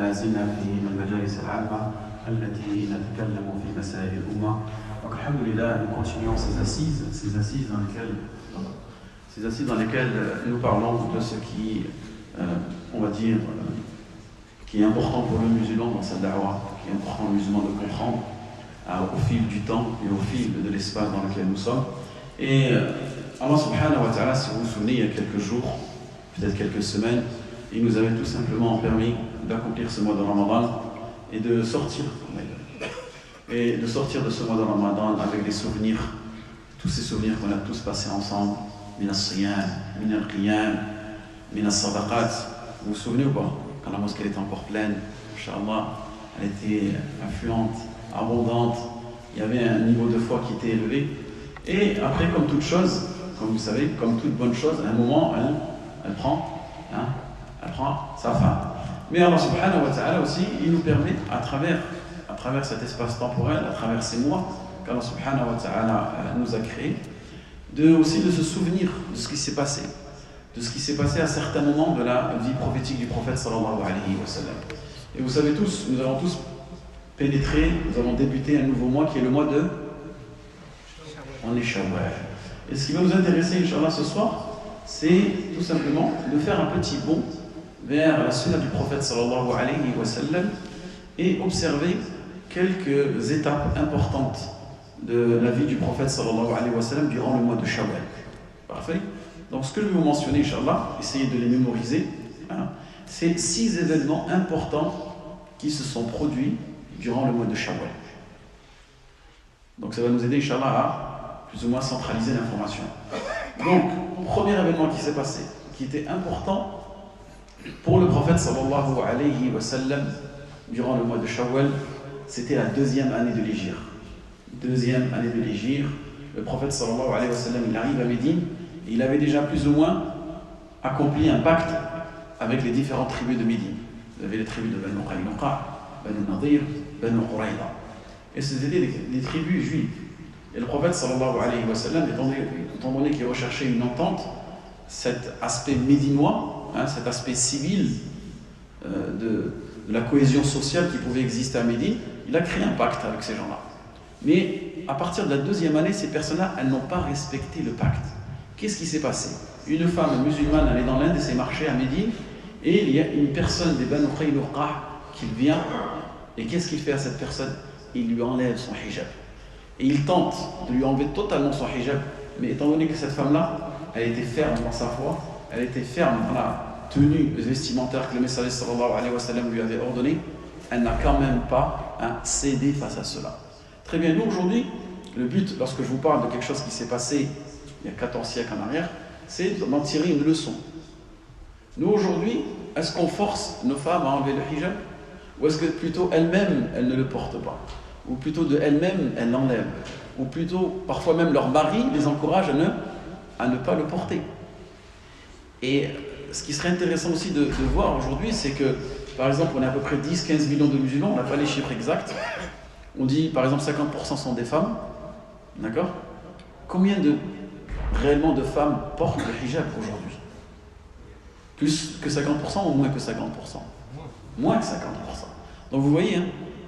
لا زلنا في المجالس العامة التي نتكلم في مسائل الأمة. Donc, alhamdoulilah, nous continuons ces assises dans lesquelles nous parlons de ce qui, on va dire, qui est important pour le musulman dans sa da'wah, qui est important pour le musulman de comprendre au fil du temps et au fil de l'espace dans lequel nous sommes. Et Allah subhanahu wa ta'ala, si vous vous souvenez, il y a quelques jours, peut-être quelques semaines, il nous avait tout simplement permis d'accomplir ce mois de Ramadan et de sortir de ce mois de Ramadan avec des souvenirs, tous ces souvenirs qu'on a tous passés ensemble, min as-siyam, min al-qiyam, min as-sadaqat. Vous vous souvenez ou pas? Quand la mosquée était encore pleine, Inch'Allah, elle était influente, abondante, il y avait un niveau de foi qui était élevé. Et après, comme toute chose, comme vous savez, comme toute bonne chose, à un moment, elle prend sa fin. Mais Allah subhanahu wa ta'ala aussi, il nous permet, à travers cet espace temporel, à travers ces mois qu'Allah subhanahu wa ta'ala nous a créés, aussi de se souvenir de ce qui s'est passé. De ce qui s'est passé à certains moments de la vie prophétique du prophète sallallahu alayhi wa sallam. Et vous savez tous, nous avons tous pénétré, nous avons débuté un nouveau mois qui est le mois de Shawwal. Et ce qui va nous intéresser, Inch'Allah, ce soir, c'est tout simplement de faire un petit bond vers la sunna du prophète sallallahu alayhi wa sallam et observer quelques étapes importantes de la vie du prophète sallallahu alayhi wa sallam durant le mois de Shawwal. Parfait. Donc ce que je vais vous mentionner, Inch'Allah, essayez de les mémoriser, c'est 6 événements importants qui se sont produits durant le mois de Shawwal. Donc ça va nous aider, Inch'Allah, à plus ou moins centraliser l'information. Donc, premier événement qui s'est passé, qui était important pour le prophète sallallahu alayhi wa sallam durant le mois de Shawwal, c'était la 2e année de l'Hégire. 2e année de l'Hégire, le prophète sallallahu alayhi wa sallam, il arrive à Médine. Il avait déjà plus ou moins accompli un pacte avec les différentes tribus de Médine. Vous avez les tribus de Banu Qaynuqa, Banu Nadir, Banu Qurayza. Et c'était des tribus juives. Et le prophète sallallahu alayhi wa sallam, étant donné qu'il recherchait une entente, cet aspect médinois, cet aspect civil de la cohésion sociale qui pouvait exister à Médine, il a créé un pacte avec ces gens-là. Mais à partir de la 2e année, ces personnes-là, elles n'ont pas respecté le pacte. Qu'est-ce qui s'est passé? Une femme musulmane, elle est dans l'un de ces marchés à Médine, et il y a une personne des Banu Qaynuqa qui vient, et qu'est-ce qu'il fait à cette personne? Il lui enlève son hijab. Et il tente de lui enlever totalement son hijab, mais étant donné que cette femme-là, elle était ferme dans sa foi, elle était ferme dans la tenue vestimentaire que le messager sallallahu alayhi wa sallam lui avait ordonné, elle n'a quand même pas cédé face à cela. Très bien, nous aujourd'hui, le but, lorsque je vous parle de quelque chose qui s'est passé il y a 14 siècles en arrière, c'est d'en tirer une leçon. Nous aujourd'hui, est-ce qu'on force nos femmes à enlever le hijab? Ou est-ce que plutôt elles-mêmes, elles ne le portent pas? Ou plutôt de elles-mêmes, elles l'enlèvent? Ou plutôt, parfois même leur mari les encourage à ne pas le porter. Et ce qui serait intéressant aussi de voir aujourd'hui, c'est que, par exemple, on a à peu près 10-15 millions de musulmans, on n'a pas les chiffres exacts. On dit, par exemple, 50% sont des femmes. D'accord? Combien réellement de femmes portent le hijab aujourd'hui? Plus que 50% ou moins que 50%? Moins que 50%. Donc vous voyez,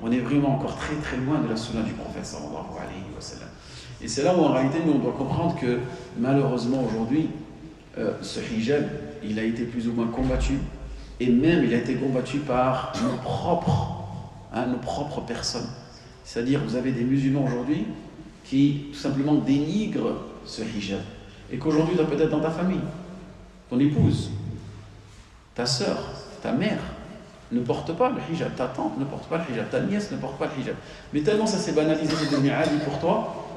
on est vraiment encore très très loin de la sunna du prophète sallallahu alayhi wa sallam. Et c'est là où en réalité nous on doit comprendre que malheureusement aujourd'hui ce hijab il a été plus ou moins combattu, et même il a été combattu par nos propres personnes. C'est-à-dire vous avez des musulmans aujourd'hui qui tout simplement dénigrent ce hijab. Et qu'aujourd'hui, peut-être dans ta famille, ton épouse, ta sœur, ta mère ne porte pas le hijab, ta tante ne porte pas le hijab, ta nièce ne porte pas le hijab. Mais tellement ça s'est banalisé, c'est devenu adi pour toi,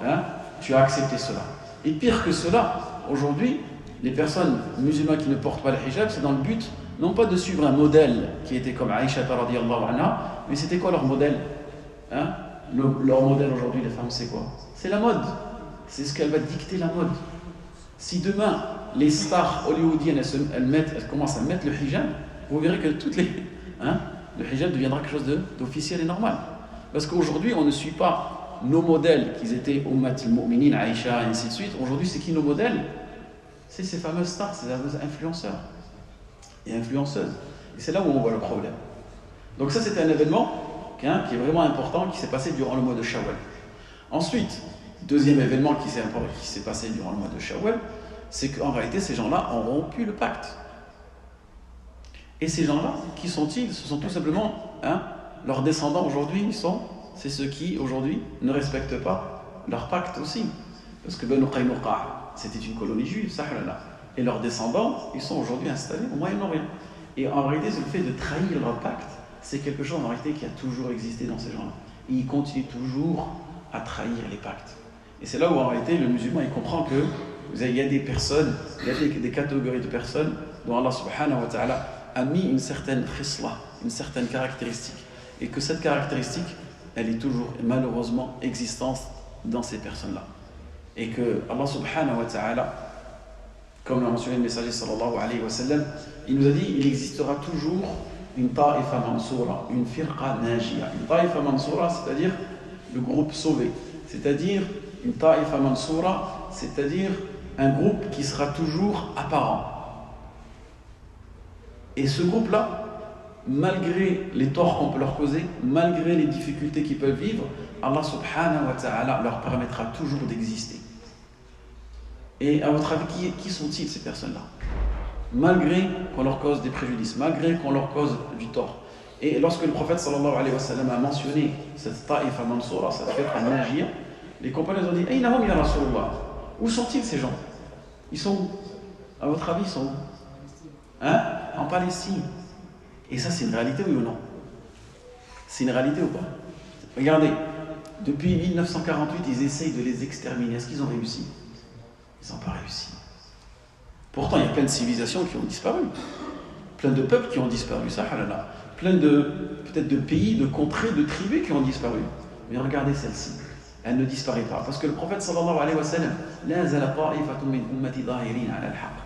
tu as accepté cela. Et pire que cela, aujourd'hui, les personnes musulmanes qui ne portent pas le hijab, c'est dans le but, non pas de suivre un modèle qui était comme Aïcha radiyallahu anha, mais c'était quoi leur modèle? Leur modèle aujourd'hui, les femmes, c'est quoi? C'est la mode. C'est ce qu'elle va dicter, la mode. Si demain, les stars hollywoodiennes, elles commencent à mettre le hijab, vous verrez que le hijab deviendra quelque chose d'officiel et normal. Parce qu'aujourd'hui, on ne suit pas nos modèles, qui étaient Ummat al-Mu'minin, Aïcha, et ainsi de suite. Aujourd'hui, c'est qui nos modèles? C'est ces fameuses stars, ces fameux influenceurs et influenceuses. Et c'est là où on voit le problème. Donc ça, c'était un événement qui est vraiment important, qui s'est passé durant le mois de Shawwal. Ensuite, deuxième événement qui s'est passé durant le mois de Shawwal, c'est qu'en réalité, ces gens-là ont rompu le pacte. Et ces gens-là, qui sont-ils? Ce sont tout simplement, leurs descendants aujourd'hui, c'est ceux qui, aujourd'hui, ne respectent pas leur pacte aussi. Parce que Banu Qaynuqa, c'était une colonie juive, Sahlala. Et leurs descendants, ils sont aujourd'hui installés au Moyen-Orient. Et en réalité, le fait de trahir leur pacte, c'est quelque chose en réalité qui a toujours existé dans ces gens-là. Et ils continuent toujours à trahir les pactes. Et c'est là où en réalité, le musulman, il comprend que il y a des personnes, il y a des catégories de personnes dont Allah subhanahu wa ta'ala a mis une certaine khisla, une certaine caractéristique. Et que cette caractéristique, elle est toujours malheureusement existante dans ces personnes-là. Et que Allah subhanahu wa ta'ala, comme l'a mentionné le messager sallallahu alayhi wa sallam, il nous a dit, il existera toujours une ta'ifa mansoura, une firqa najia. Une ta'ifa mansoura, c'est-à-dire le groupe sauvé. C'est-à-dire une ta'ifa mansoura, c'est-à-dire un groupe qui sera toujours apparent. Et ce groupe-là, malgré les torts qu'on peut leur causer, malgré les difficultés qu'ils peuvent vivre, Allah subhanahu wa ta'ala leur permettra toujours d'exister. Et à votre avis, qui sont-ils ces personnes-là? Malgré qu'on leur cause des préjudices, malgré qu'on leur cause du tort. Et lorsque le prophète sallallahu alayhi wa sallam a mentionné cette ta'ifa mansoura, cette firqa najia, les compagnons ont dit Ayna hum ya Rasulullah? Où sont-ils ces gens? Ils sont, à votre avis, ils sont en Palestine. Et ça, c'est une réalité, oui ou non? C'est une réalité ou pas? Regardez, depuis 1948, ils essayent de les exterminer. Est-ce qu'ils ont réussi? Ils n'ont pas réussi. Pourtant, il y a plein de civilisations qui ont disparu. Plein de peuples qui ont disparu, ça, halala. Plein peut-être de pays, de contrées, de tribus qui ont disparu. Mais regardez celle-ci. Elle ne disparaît pas. Parce que le prophète sallallahu alayhi wa sallam, La zala ta'ifatun min ummati zahirin ala al-haq.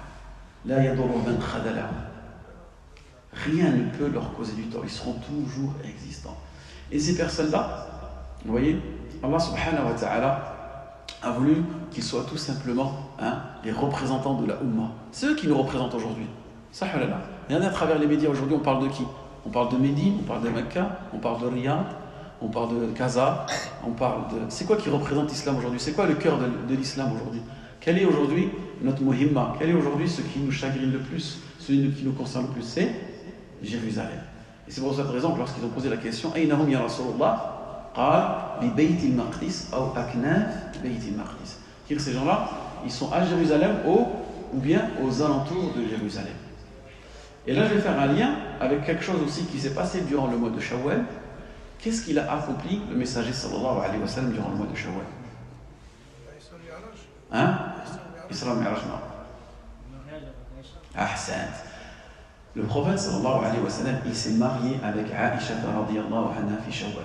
La yadurru man khadalahum. Rien ne peut leur causer du tort. Ils seront toujours existants. Et ces personnes-là, vous voyez, Allah subhanahu wa ta'ala a voulu qu'ils soient tout simplement les représentants de la Ummah. C'est eux qui nous représentent aujourd'hui. Sahalala. Regardez à travers les médias aujourd'hui, on parle de qui? On parle de Médine, on parle de Mecca, on parle de Riyad, on parle de Gaza, on parle de... C'est quoi qui représente l'islam aujourd'hui? C'est quoi le cœur de l'islam aujourd'hui? Quel est aujourd'hui notre muhimma? Quel est aujourd'hui ce qui nous chagrine le plus? Celui qui nous concerne le plus, c'est Jérusalem. Et c'est pour cette raison que lorsqu'ils ont posé la question Ayna hum ya Rasulullah? قال ببيت المقدس أو أكناف بيت المقدس. Ces gens-là, ils sont à Jérusalem ou bien aux alentours de Jérusalem. Et là, je vais faire un lien avec quelque chose aussi qui s'est passé durant le mois de Shawwal. Qu'est-ce qu'il a accompli, le messager sallallahu alayhi wa sallam, durant le mois de Shawwal? Isra Mi'raj, non. Ahsant. Le prophète sallallahu alayhi wa sallam, il s'est marié avec Aïcha radiyallahu anha fi Shawwal.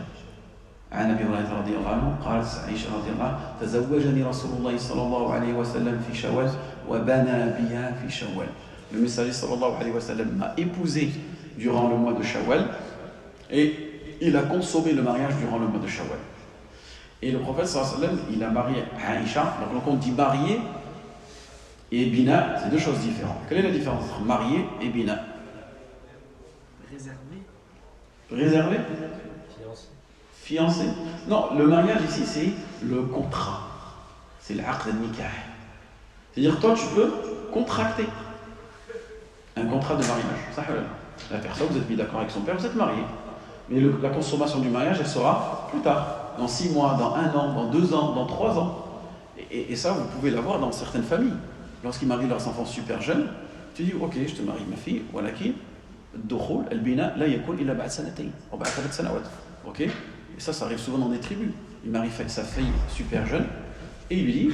عن ابي هريره رضي الله عنه قالت عائشه رضي الله عنها تزوجني رسول الله صلى الله عليه وسلم في شوال وبنى بها في شوال. Le messager sallallahu alayhi wa sallam m'a épousé durant le mois de Shawwal et il a consommé le mariage durant le mois de Shawwal. Et le prophète sallallahu alayhi wa sallam, il a marié Aïcha. Donc on dit marié et bina, c'est deux choses différentes. Quelle est la différence entre marié et bina? Réservé? Fiancé? Non, le mariage ici, c'est le contrat. C'est l'aqd al-nikah. C'est-à-dire, toi, tu peux contracter un contrat de mariage. La personne, vous êtes mis d'accord avec son père, vous êtes marié. Mais la consommation du mariage, elle sera plus tard. Dans 6 mois, dans 1 an, dans 2 ans, dans 3 ans. Et ça, vous pouvez l'avoir dans certaines familles. Lorsqu'ils marient leurs enfants super jeunes, tu dis, ok, je te marie ma fille, walakin, الدخول البناء لا يكون إلا بعد 2 أو بعد 3 سنوات. Ok? Et ça arrive souvent dans des tribus. Il marie sa fille super jeune et il lui dit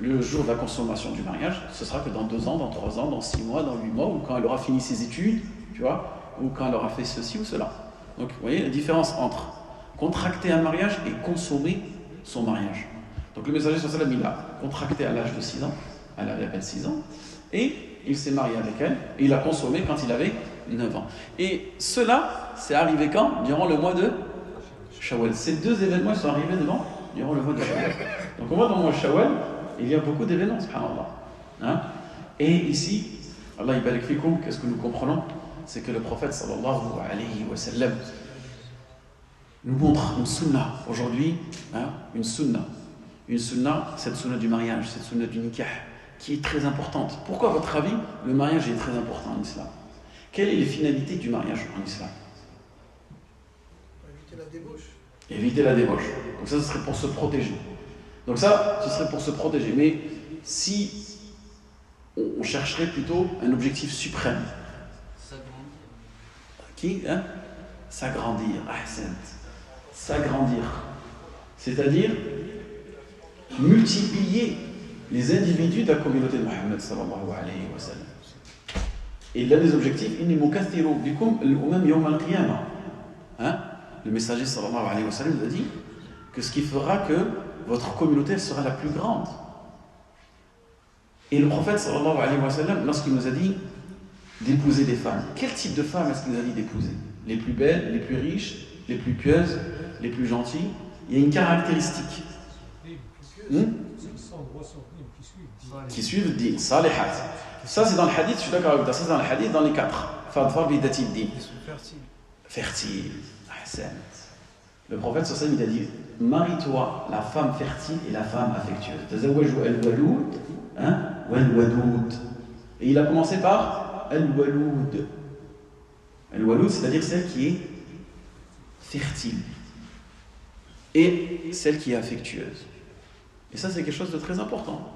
le jour de la consommation du mariage, ce sera que dans 2 ans, dans 3 ans, dans 6 mois, dans 8 mois, ou quand elle aura fini ses études, tu vois, ou quand elle aura fait ceci ou cela. Donc, vous voyez la différence entre contracter un mariage et consommer son mariage. Donc, le messager sallallahu alayhi wa sallam, il a contracté à l'âge de 6 ans, elle avait à peine 6 ans, et il s'est marié avec elle, et il a consommé quand il avait 9 ans. Et cela, c'est arrivé quand? Durant le mois de Shawwal. Ces 2 événements sont arrivés durant le mois de Shawwal. Donc on voit dans le mois de Shawwal, il y a beaucoup d'événements, subhanallah. Et ici, Allah yabarak fikoum, qu'est-ce que nous comprenons? C'est que le prophète sallallahu alayhi wa sallam, nous montre une sunna aujourd'hui, hein, une sunna. Une sunna, cette sunna du mariage, cette sunna du nikah, qui est très importante. Pourquoi, à votre avis, le mariage est très important en islam? Quelles sont les finalités du mariage en islam? Éviter la débauche. Éviter la débauche. Donc ça, ce serait pour se protéger. Donc ça, ce serait pour se protéger. Mais si on chercherait plutôt un objectif suprême. Qui, hein? S'agrandir. S'agrandir. C'est-à-dire multiplier les individus de la communauté de Mohammed sallallahu alayhi wa sallam. Et l'un des objectifs, inni mukathiru bikum al-umam yawm al-qiyamah. Hein? Le messager sallallahu alayhi wa sallam nous a dit que ce qui fera que votre communauté sera la plus grande. Et le prophète sallallahu alayhi wa sallam, lorsqu'il nous a dit d'épouser des femmes, quel type de femmes est-ce qu'il nous a dit d'épouser? Les plus belles, les plus riches, les plus pieuses, les plus gentilles? Il y a une caractéristique qui suivent le din, salihat. Ça c'est dans le hadith, je suis d'accord avec toi, ça c'est dans le hadith, dans les 4. Fadfar bidati din. Fertile. Le prophète sallallahu alayhi wa sallam, il a dit, marie-toi la femme fertile et la femme affectueuse. Tazawwaju al-walud, hein, wal-wadoud. Et il a commencé par al-walud. Al-walud, c'est-à-dire celle qui est fertile et celle qui est affectueuse. Et ça, c'est quelque chose de très important.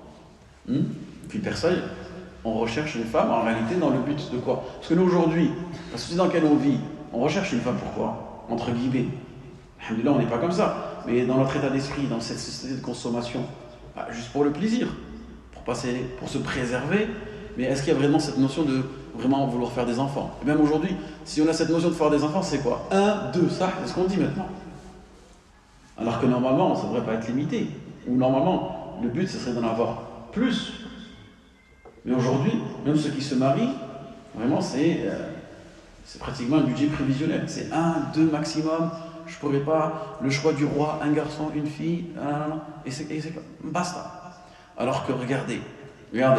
Qu'une personne, on recherche une femme en réalité dans le but de quoi? Parce que nous aujourd'hui, la société dans laquelle on vit, on recherche une femme pourquoi? Entre guillemets. Alhamdulillah, on n'est pas comme ça. Mais dans notre état d'esprit, dans cette société de consommation, juste pour le plaisir, pour se préserver. Mais est-ce qu'il y a vraiment cette notion de vraiment vouloir faire des enfants? Et même aujourd'hui, si on a cette notion de faire des enfants, c'est quoi? 1, 2, ça, c'est ce qu'on dit maintenant. Alors que normalement, ça ne devrait pas être limité. Ou normalement, le but, ce serait d'en avoir plus. Mais aujourd'hui, même ceux qui se marient, vraiment, c'est pratiquement un budget prévisionnel. C'est 1, 2 maximum. Je ne pourrais pas, le choix du roi, un garçon, une fille, et c'est basta. Alors que regardez, hein,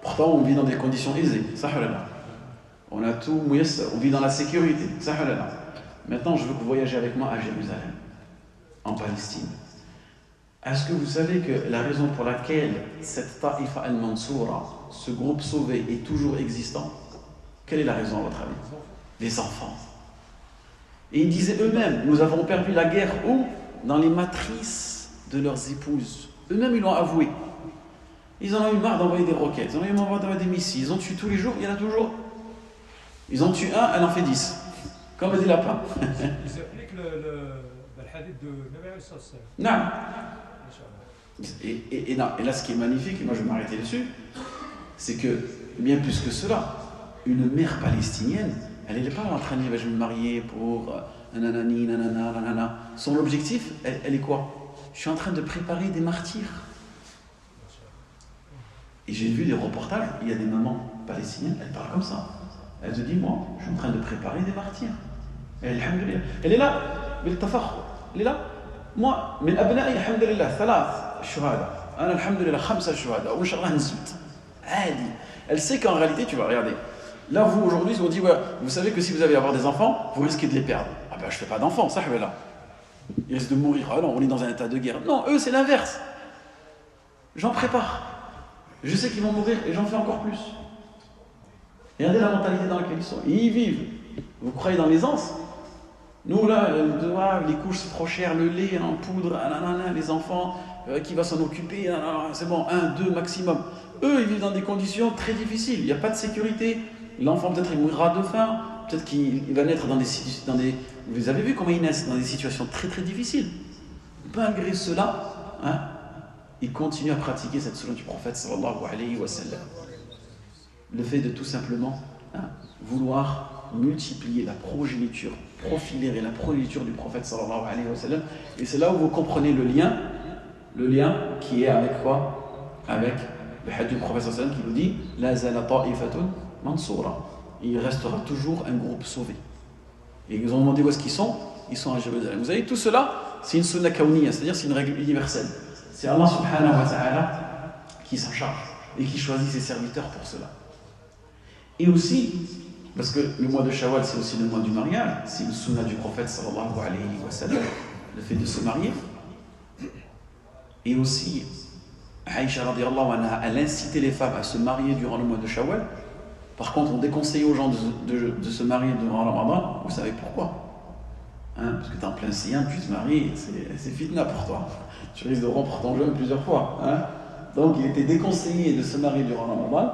pourtant on vit dans des conditions aisées, on a tout, on vit dans la sécurité. Maintenant, je veux que vous voyagez avec moi à Jérusalem, en Palestine. Est-ce que vous savez que la raison pour laquelle cette Ta'ifa al-Mansoura, ce groupe sauvé, est toujours existant? Quelle est la raison à votre avis? Les enfants. Et ils disaient eux-mêmes, nous avons perdu la guerre où? Dans les matrices de leurs épouses. Eux-mêmes, ils l'ont avoué. Ils en ont eu marre d'envoyer des roquettes, ils en ont eu marre d'envoyer des missiles, ils ont tué tous les jours, il y en a toujours. Ils en tuent un, elle en fait 10. Comme des lapins. Ils appliquent le hadith de Nabi sallallahu. Non. Et là, ce qui est magnifique, et moi je vais m'arrêter dessus, c'est que, bien plus que cela, une mère palestinienne, elle n'est pas en train de dire je vais me marier pour nanani, nanana, nanana. Son objectif, elle est quoi? Je suis en train de préparer des martyrs. Et j'ai vu des reportages, il y a des mamans palestiniennes, elles parlent comme ça. Elles se disent, moi, je suis en train de préparer des martyrs. Et alhamdulillah. Elle est là, elle est là. Moi, min abna'i, alhamdulillah, 3 shuhada. Ana, alhamdulillah, 5 shuhada. Ou inshallah, nzut. Elle sait qu'en réalité, tu vas regarder. Là, vous, aujourd'hui, on dit, ouais, vous savez que si vous allez avoir des enfants, vous risquez de les perdre. Ah ben, je fais pas d'enfants, ça, je vais là. Ils risquent de mourir. Ah non, on est dans un état de guerre. Non, eux, c'est l'inverse. J'en prépare. Je sais qu'ils vont mourir et j'en fais encore plus. Regardez la mentalité dans laquelle ils sont. Ils y vivent. Vous croyez dans l'aisance? Nous, là, les couches, c'est trop cher, le lait en poudre, les enfants, qui va s'en occuper? C'est bon, 1, 2 maximum. Eux, ils vivent dans des conditions très difficiles. Il n'y a pas de sécurité. L'enfant, peut-être, il mourra de faim. Peut-être qu'il va naître dans des... Vous avez vu comment ils naissent? Dans des situations très, très difficiles. Malgré cela, il continue à pratiquer cette sunna du prophète sallallahu alayhi wa sallam. Le fait de tout simplement vouloir multiplier la progéniture, profiler la progéniture du prophète sallallahu alayhi wa sallam. Et c'est là où vous comprenez le lien qui est avec quoi? Avec le hadith du prophète sallallahu alayhi wa sallam qui nous dit La zala ta'ifatun mansoura. Il restera toujours un groupe sauvé. Et ils ont demandé où est-ce qu'ils sont? Ils sont à Jérusalem. Vous savez, tout cela, c'est une sunna kawniyya, c'est-à-dire c'est une règle universelle. C'est Allah subhanahu wa ta'ala qui s'en charge et qui choisit ses serviteurs pour cela. Et aussi, Parce que le mois de Shawwal, c'est aussi le mois du mariage. C'est une sunna du prophète sallallahu alayhi wa sallam, le fait de se marier. Et aussi, Aïcha radiallahu anha, elle incitait les femmes à se marier durant le mois de Shawwal. Par contre, on déconseillait aux gens de se marier durant le Ramadan. Vous savez pourquoi? Parce que tu es en plein siyam, tu te maries, c'est fitna pour toi. Tu risques de rompre ton jeûne plusieurs fois. Donc, il était déconseillé de se marier durant le Ramadan.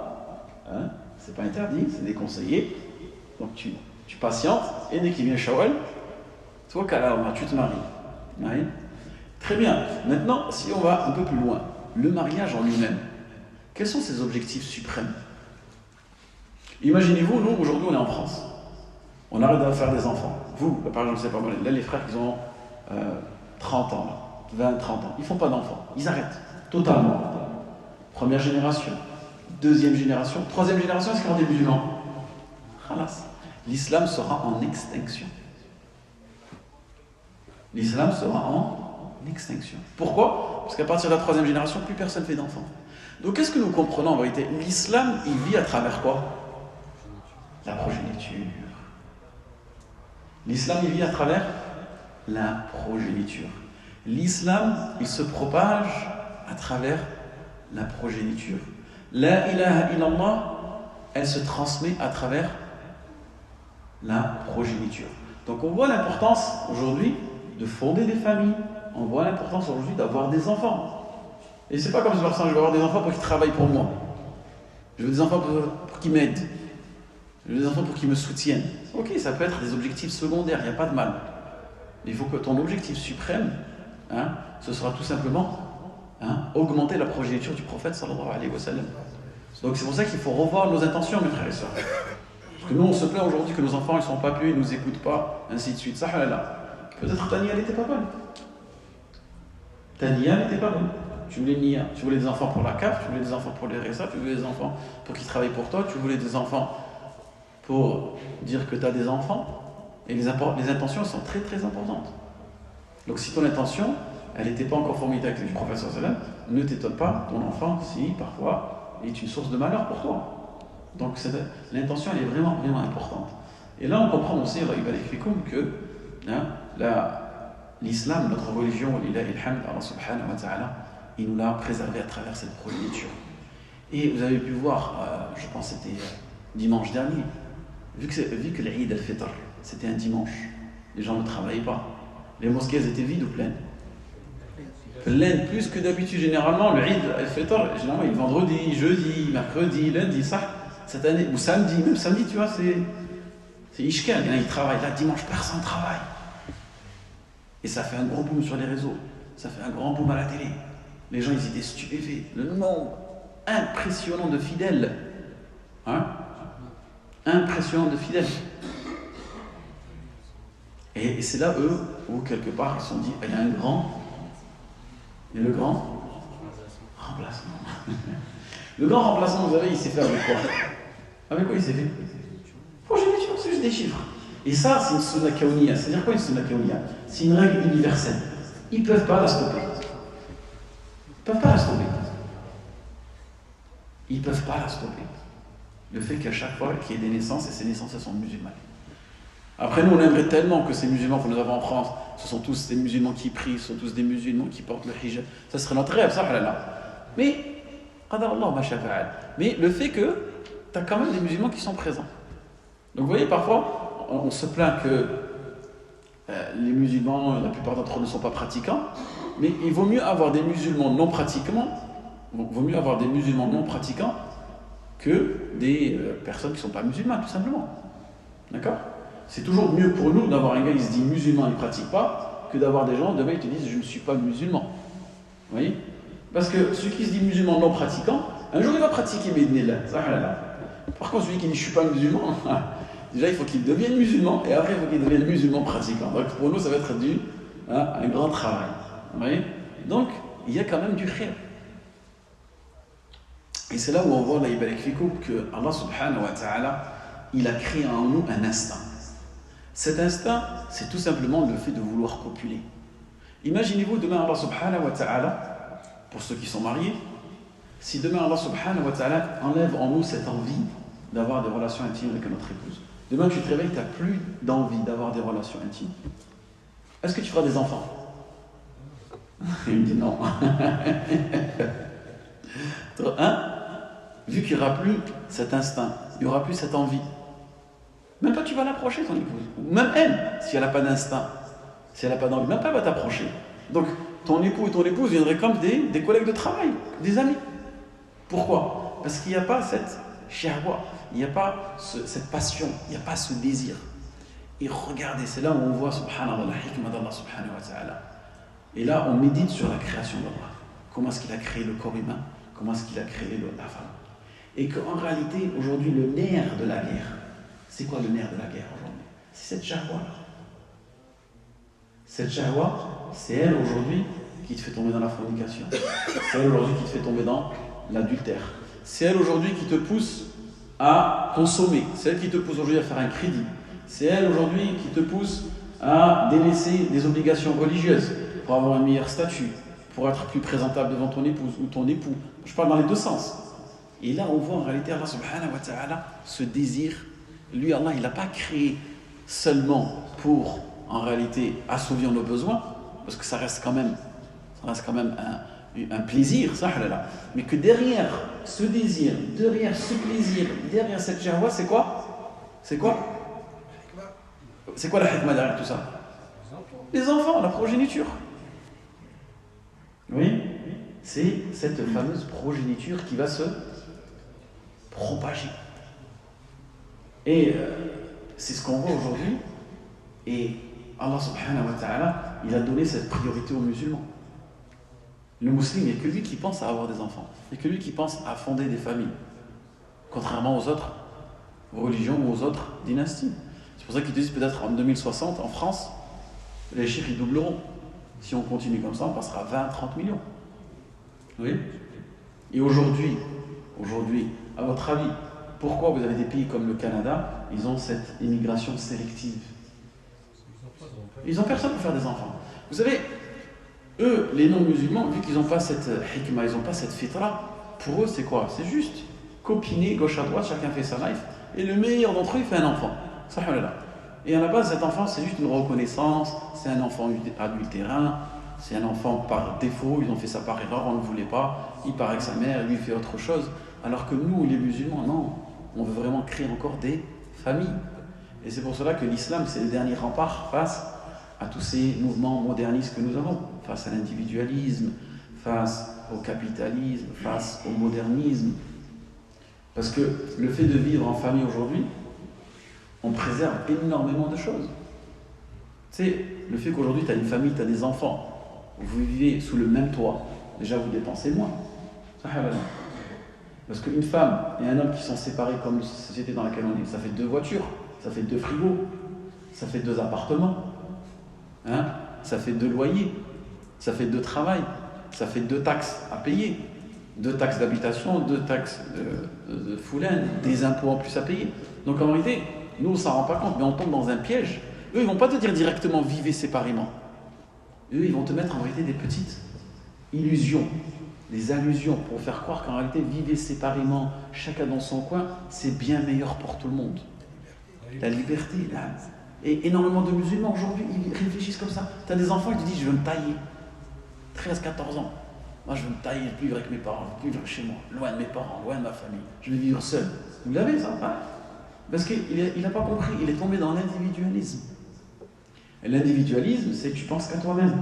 C'est pas interdit, c'est déconseillé. Donc, tu patientes, et dès qu'il vient Shawwal, toi, tu te maries. Oui. Très bien. Maintenant, si on va un peu plus loin, le mariage en lui-même, quels sont ses objectifs suprêmes? Imaginez-vous, nous, aujourd'hui, on est en France. On arrête de faire des enfants. Vous, par exemple, c'est pas mal. Là, les frères qui ont 30 ans, là, 20, 30 ans, ils ne font pas d'enfants. Ils arrêtent. Totalement. Première génération, deuxième génération, troisième génération, est-ce qu'il y aura des musulmans? Khalas. L'islam sera en extinction. L'islam sera en extinction. Pourquoi? Parce qu'à partir de la troisième génération, plus personne ne fait d'enfants. Donc, qu'est-ce que nous comprenons en vérité? L'islam, il vit à travers quoi? La progéniture. L'islam, il vit à travers la progéniture. L'islam, il se propage à travers la progéniture. La ilaha illallah, elle se transmet à travers la progéniture. Donc on voit l'importance aujourd'hui de fonder des familles. On voit l'importance aujourd'hui d'avoir des enfants. Et c'est pas comme je je vais avoir des enfants pour qu'ils travaillent pour moi. Je veux des enfants pour qu'ils m'aident. Je veux des enfants pour qu'ils me soutiennent. Ok, ça peut être des objectifs secondaires, il n'y a pas de mal. Mais il faut que ton objectif suprême, ce sera tout simplement augmenter la progéniture du prophète sallallahu alayhi wa sallam. Donc c'est pour ça qu'il faut revoir nos intentions, mes frères et sœurs. Parce que nous, on se plaint aujourd'hui que nos enfants, ils ne sont pas plus, ils ne nous écoutent pas, ainsi de suite. Ça, peut-être ta nia, elle n'était pas bonne. Ta nia n'était pas bonne. Tu voulais nia. Tu voulais des enfants pour la CAF, tu voulais des enfants pour les RSA, tu voulais des enfants pour qu'ils travaillent pour toi, tu voulais des enfants pour dire que tu as des enfants. Et les intentions sont très très importantes. Donc si ton intention, elle n'était pas en conformité avec le prophète sallallahu alayhi wa sallam, ne t'étonne pas, ton enfant, si parfois, est une source de malheur pour toi. Donc l'intention, elle est vraiment vraiment importante. Et là on comprend aussi que l'islam, notre religion, Allah subhanahu wa ta'ala, il nous l'a préservé à travers cette progéniture. Et vous avez pu voir, je pense que c'était dimanche dernier, vu que l'Eid al-Fitr, c'était un dimanche, les gens ne travaillaient pas. Les mosquées étaient vides ou pleines? Pleines, plus que d'habitude. Généralement, le Eid al-Fitr, généralement, il est vendredi, jeudi, mercredi, lundi, ça. Cette année, ou samedi, même samedi, tu vois, c'est Ishkal. Il travaille. Là, dimanche, personne ne travaille. Et ça fait un gros boom sur les réseaux. Ça fait un grand boom à la télé. Les gens, ils étaient stupéfaits. Le nombre impressionnant de fidèles. Impressionnant de fidèles. Et c'est là, eux, où quelque part, ils se sont dit, il y a un grand. Et le grand remplacement. Le grand remplacement, vous savez, il s'est fait avec quoi? Avec quoi il s'est fait? Progéniture, c'est juste des chiffres. Et ça, c'est une sunna kawniyya. C'est-à-dire quoi une sunna kawniyya? C'est une règle universelle. Ils ne peuvent pas la stopper. Ils ne peuvent pas la stopper. Ils ne peuvent pas la stopper. Le fait qu'à chaque fois qu'il y ait des naissances, et ces naissances, elles sont musulmanes. Après, nous, on aimerait tellement que ces musulmans que nous avons en France, ce sont tous des musulmans qui prient, ce sont tous des musulmans qui portent le hijab. Ça serait notre rêve, ça, là. Mais, le fait que tu as quand même des musulmans qui sont présents. Donc, vous voyez, parfois, on se plaint que les musulmans, la plupart d'entre eux ne sont pas pratiquants, mais il vaut mieux avoir des musulmans non pratiquants, que des personnes qui ne sont pas musulmanes, tout simplement. D'accord? C'est toujours mieux pour nous d'avoir un gars qui se dit musulman, il ne pratique pas, que d'avoir des gens, demain ils te disent je ne suis pas musulman. Vous voyez? Parce que celui qui se dit musulman non pratiquant, un jour il va pratiquer Bidnillah. Par contre, celui qui dit je ne suis pas musulman, déjà il faut qu'il devienne musulman, et après il faut qu'il devienne musulman pratiquant. Donc pour nous, ça va être un grand travail. Vous voyez? Donc, il y a quand même du khir. Et c'est là où on voit là, que Allah subhanahu wa ta'ala, il a créé en nous un instinct. Cet instinct, c'est tout simplement le fait de vouloir copuler. Imaginez-vous demain Allah subhanahu wa ta'ala, pour ceux qui sont mariés, si demain Allah subhanahu wa ta'ala enlève en nous cette envie d'avoir des relations intimes avec notre épouse. Demain, tu te réveilles, tu n'as plus d'envie d'avoir des relations intimes. Est-ce que tu feras des enfants? Il me dit non. Hein? Vu qu'il n'y aura plus cet instinct, il n'y aura plus cette envie. Même toi, tu vas l'approcher, ton épouse. Ou même elle, si elle n'a pas d'instinct, si elle n'a pas d'envie, même pas elle va t'approcher. Donc, ton époux et ton épouse viendraient comme des collègues de travail, des amis. Pourquoi? Parce qu'il n'y a pas cette shahwa, il n'y a pas cette passion, il n'y a pas ce désir. Et regardez, c'est là où on voit, subhanallah, la hikmah d'Allah subhanahu wa ta'ala. Et là, on médite sur la création d'Allah. Comment est-ce qu'il a créé le corps humain? Comment est-ce qu'il a créé la femme? Et qu'en réalité, aujourd'hui, le nerf de la guerre, c'est quoi le nerf de la guerre aujourd'hui? C'est cette shahwa. Cette shahwa, c'est elle aujourd'hui qui te fait tomber dans la fornication. C'est elle aujourd'hui qui te fait tomber dans l'adultère. C'est elle aujourd'hui qui te pousse à consommer. C'est elle qui te pousse aujourd'hui à faire un crédit. C'est elle aujourd'hui qui te pousse à délaisser des obligations religieuses pour avoir un meilleur statut, pour être plus présentable devant ton épouse ou ton époux. Je parle dans les deux sens. Et là, on voit en réalité Allah subhanahu wa ta'ala, ce désir. Lui, Allah, il n'a pas créé seulement pour, en réalité, assouvir nos besoins, parce que ça reste quand même un plaisir, ça, là. Mais que derrière ce désir, derrière ce plaisir, derrière cette shahwa, c'est quoi? C'est quoi? C'est quoi la hikmah derrière tout ça? Les enfants, la progéniture. Oui, c'est cette fameuse progéniture qui va se propager. Et c'est ce qu'on voit aujourd'hui. Et Allah subhanahu wa ta'ala, il a donné cette priorité aux musulmans. Le musulman, il n'y a que lui qui pense à avoir des enfants. Il n'y a que lui qui pense à fonder des familles. Contrairement aux autres religions ou aux autres dynasties. C'est pour ça qu'ils disent peut-être en 2060, en France, les chiffres ils doubleront. Si on continue comme ça, on passera à 20-30 millions. Oui. Et aujourd'hui, à votre avis, pourquoi vous avez des pays comme le Canada, ils ont cette immigration sélective? Ils n'ont personne pour faire des enfants. Vous savez, eux, les non-musulmans, vu qu'ils n'ont pas cette hikmah, ils n'ont pas cette fitra, pour eux, c'est quoi? C'est juste copiner gauche à droite, chacun fait sa life, et le meilleur d'entre eux, il fait un enfant. Et à la base, cet enfant, c'est juste une reconnaissance, c'est un enfant adultérin, c'est un enfant par défaut, ils ont fait ça par erreur, on ne le voulait pas, il paraît que sa mère, lui, fait autre chose. Alors que nous, les musulmans, non, on veut vraiment créer encore des familles. Et c'est pour cela que l'islam, c'est le dernier rempart face à tous ces mouvements modernistes que nous avons, face à l'individualisme, face au capitalisme, face au modernisme. Parce que le fait de vivre en famille aujourd'hui, on préserve énormément de choses. Tu sais, le fait qu'aujourd'hui tu as une famille, tu as des enfants, vous vivez sous le même toit, déjà vous dépensez moins. Parce qu'une femme et un homme qui sont séparés comme la société dans laquelle on est, ça fait 2 voitures, ça fait 2 frigos, ça fait 2 appartements, hein, ça fait 2 loyers, ça fait 2 travail, ça fait 2 taxes à payer, 2 taxes d'habitation, 2 taxes de foulaine, des impôts en plus à payer. Donc en réalité, nous on ne s'en rend pas compte, mais on tombe dans un piège. Eux ils ne vont pas te dire directement vivez séparément. Eux ils vont te mettre en réalité des petites illusions, des allusions pour faire croire qu'en réalité vivez séparément, chacun dans son coin, c'est bien meilleur pour tout le monde. La liberté, là. Et énormément de musulmans aujourd'hui, ils réfléchissent comme ça. Tu as des enfants, ils te disent je veux me tailler. 13-14 ans. Moi je veux me tailler, je veux plus vivre avec mes parents, je veux plus vivre chez moi, loin de mes parents, loin de ma famille. Je veux vivre seul. Vous l'avez ça, hein? Parce qu'il n'a pas compris, il est tombé dans l'individualisme. Et l'individualisme, c'est que tu penses qu'à toi-même.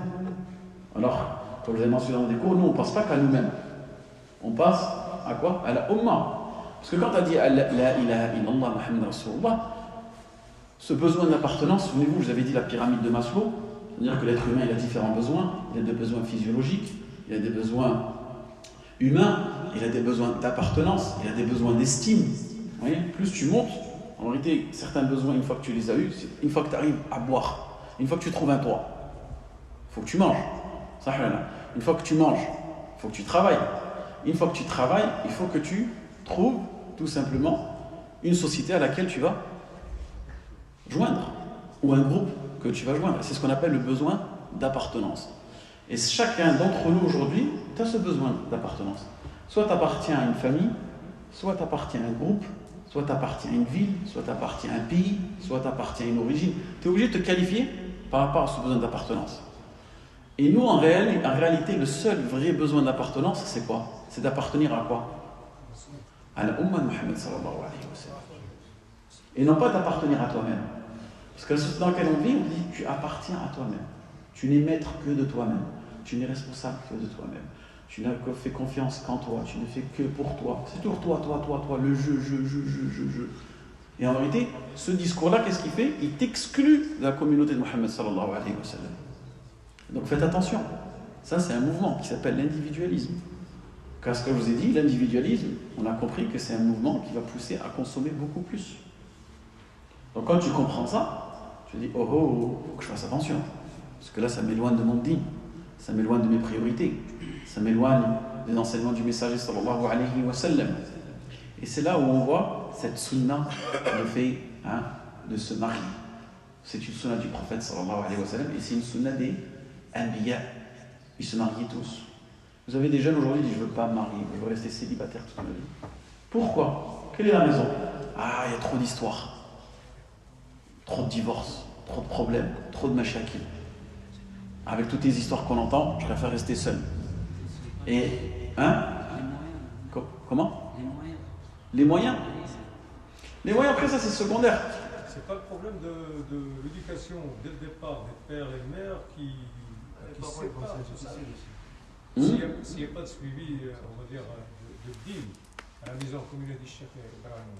Alors, comme je l'ai mentionné dans des cours, nous on ne pense pas qu'à nous-mêmes. On passe à quoi? À la Ummah. Parce que quand tu as dit la ilaha illallah Muhammad Rasulullah, ce besoin d'appartenance, souvenez-vous, je vous avais dit la pyramide de Maslow, c'est-à-dire que l'être humain il a différents besoins, il a des besoins physiologiques, il a des besoins humains, il a des besoins d'appartenance, il a des besoins d'estime. Vous voyez, plus tu montes, en réalité, certains besoins, une fois que tu les as eus, une fois que tu arrives à boire, une fois que tu trouves un toit, il faut que tu manges. Une fois que tu manges, il faut que tu travailles. Une fois que tu travailles, il faut que tu trouves tout simplement une société à laquelle tu vas joindre, ou un groupe que tu vas joindre. C'est ce qu'on appelle le besoin d'appartenance. Et chacun d'entre nous aujourd'hui, tu as ce besoin d'appartenance. Soit tu appartiens à une famille, soit tu appartiens à un groupe, soit tu appartiens à une ville, soit tu appartiens à un pays, soit tu appartiens à une origine. Tu es obligé de te qualifier par rapport à ce besoin d'appartenance. Et nous, en réalité, le seul vrai besoin d'appartenance, c'est quoi? C'est d'appartenir à quoi? À la Ummah de Muhammad sallallahu alayhi wa sallam. Et non pas d'appartenir à toi-même. Parce que la société dans laquelle on vit, on dit tu appartiens à toi-même. Tu n'es maître que de toi-même. Tu n'es responsable que de toi-même. Tu n'as fait confiance qu'en toi. Tu ne fais que pour toi. C'est toujours toi, le je. Et en vérité, ce discours-là, qu'est-ce qu'il fait? Il t'exclut de la communauté de Muhammad sallallahu alayhi wa sallam. Donc faites attention. Ça, c'est un mouvement qui s'appelle l'individualisme. Car ce que je vous ai dit, l'individualisme, on a compris que c'est un mouvement qui va pousser à consommer beaucoup plus. Donc quand tu comprends ça, tu te dis, oh, faut que je fasse attention. Parce que là, ça m'éloigne de mon dîme, ça m'éloigne de mes priorités, ça m'éloigne des enseignements du messager sallallahu alayhi wa sallam. Et c'est là où on voit cette sunna, le fait de se marier. C'est une sunna du prophète sallallahu alayhi wa sallam, et c'est une sunna des anbiya. Ils se marient tous. Vous avez des jeunes aujourd'hui qui disent, je ne veux pas me marier, je veux rester célibataire toute ma vie. Pourquoi? Quelle est la raison? Ah, il y a trop d'histoires. Trop de divorces, trop de problèmes, trop de machakil. Avec toutes les histoires qu'on entend, je préfère rester seul. Et, comment? Les moyens. Les moyens, après ça, c'est secondaire. C'est pas le problème de l'éducation dès le départ des pères et des mères qui se séparent. S'il n'y a pas de suivi, on va dire, de deal à la maison, comme il a dit Cheikh Ibrahim,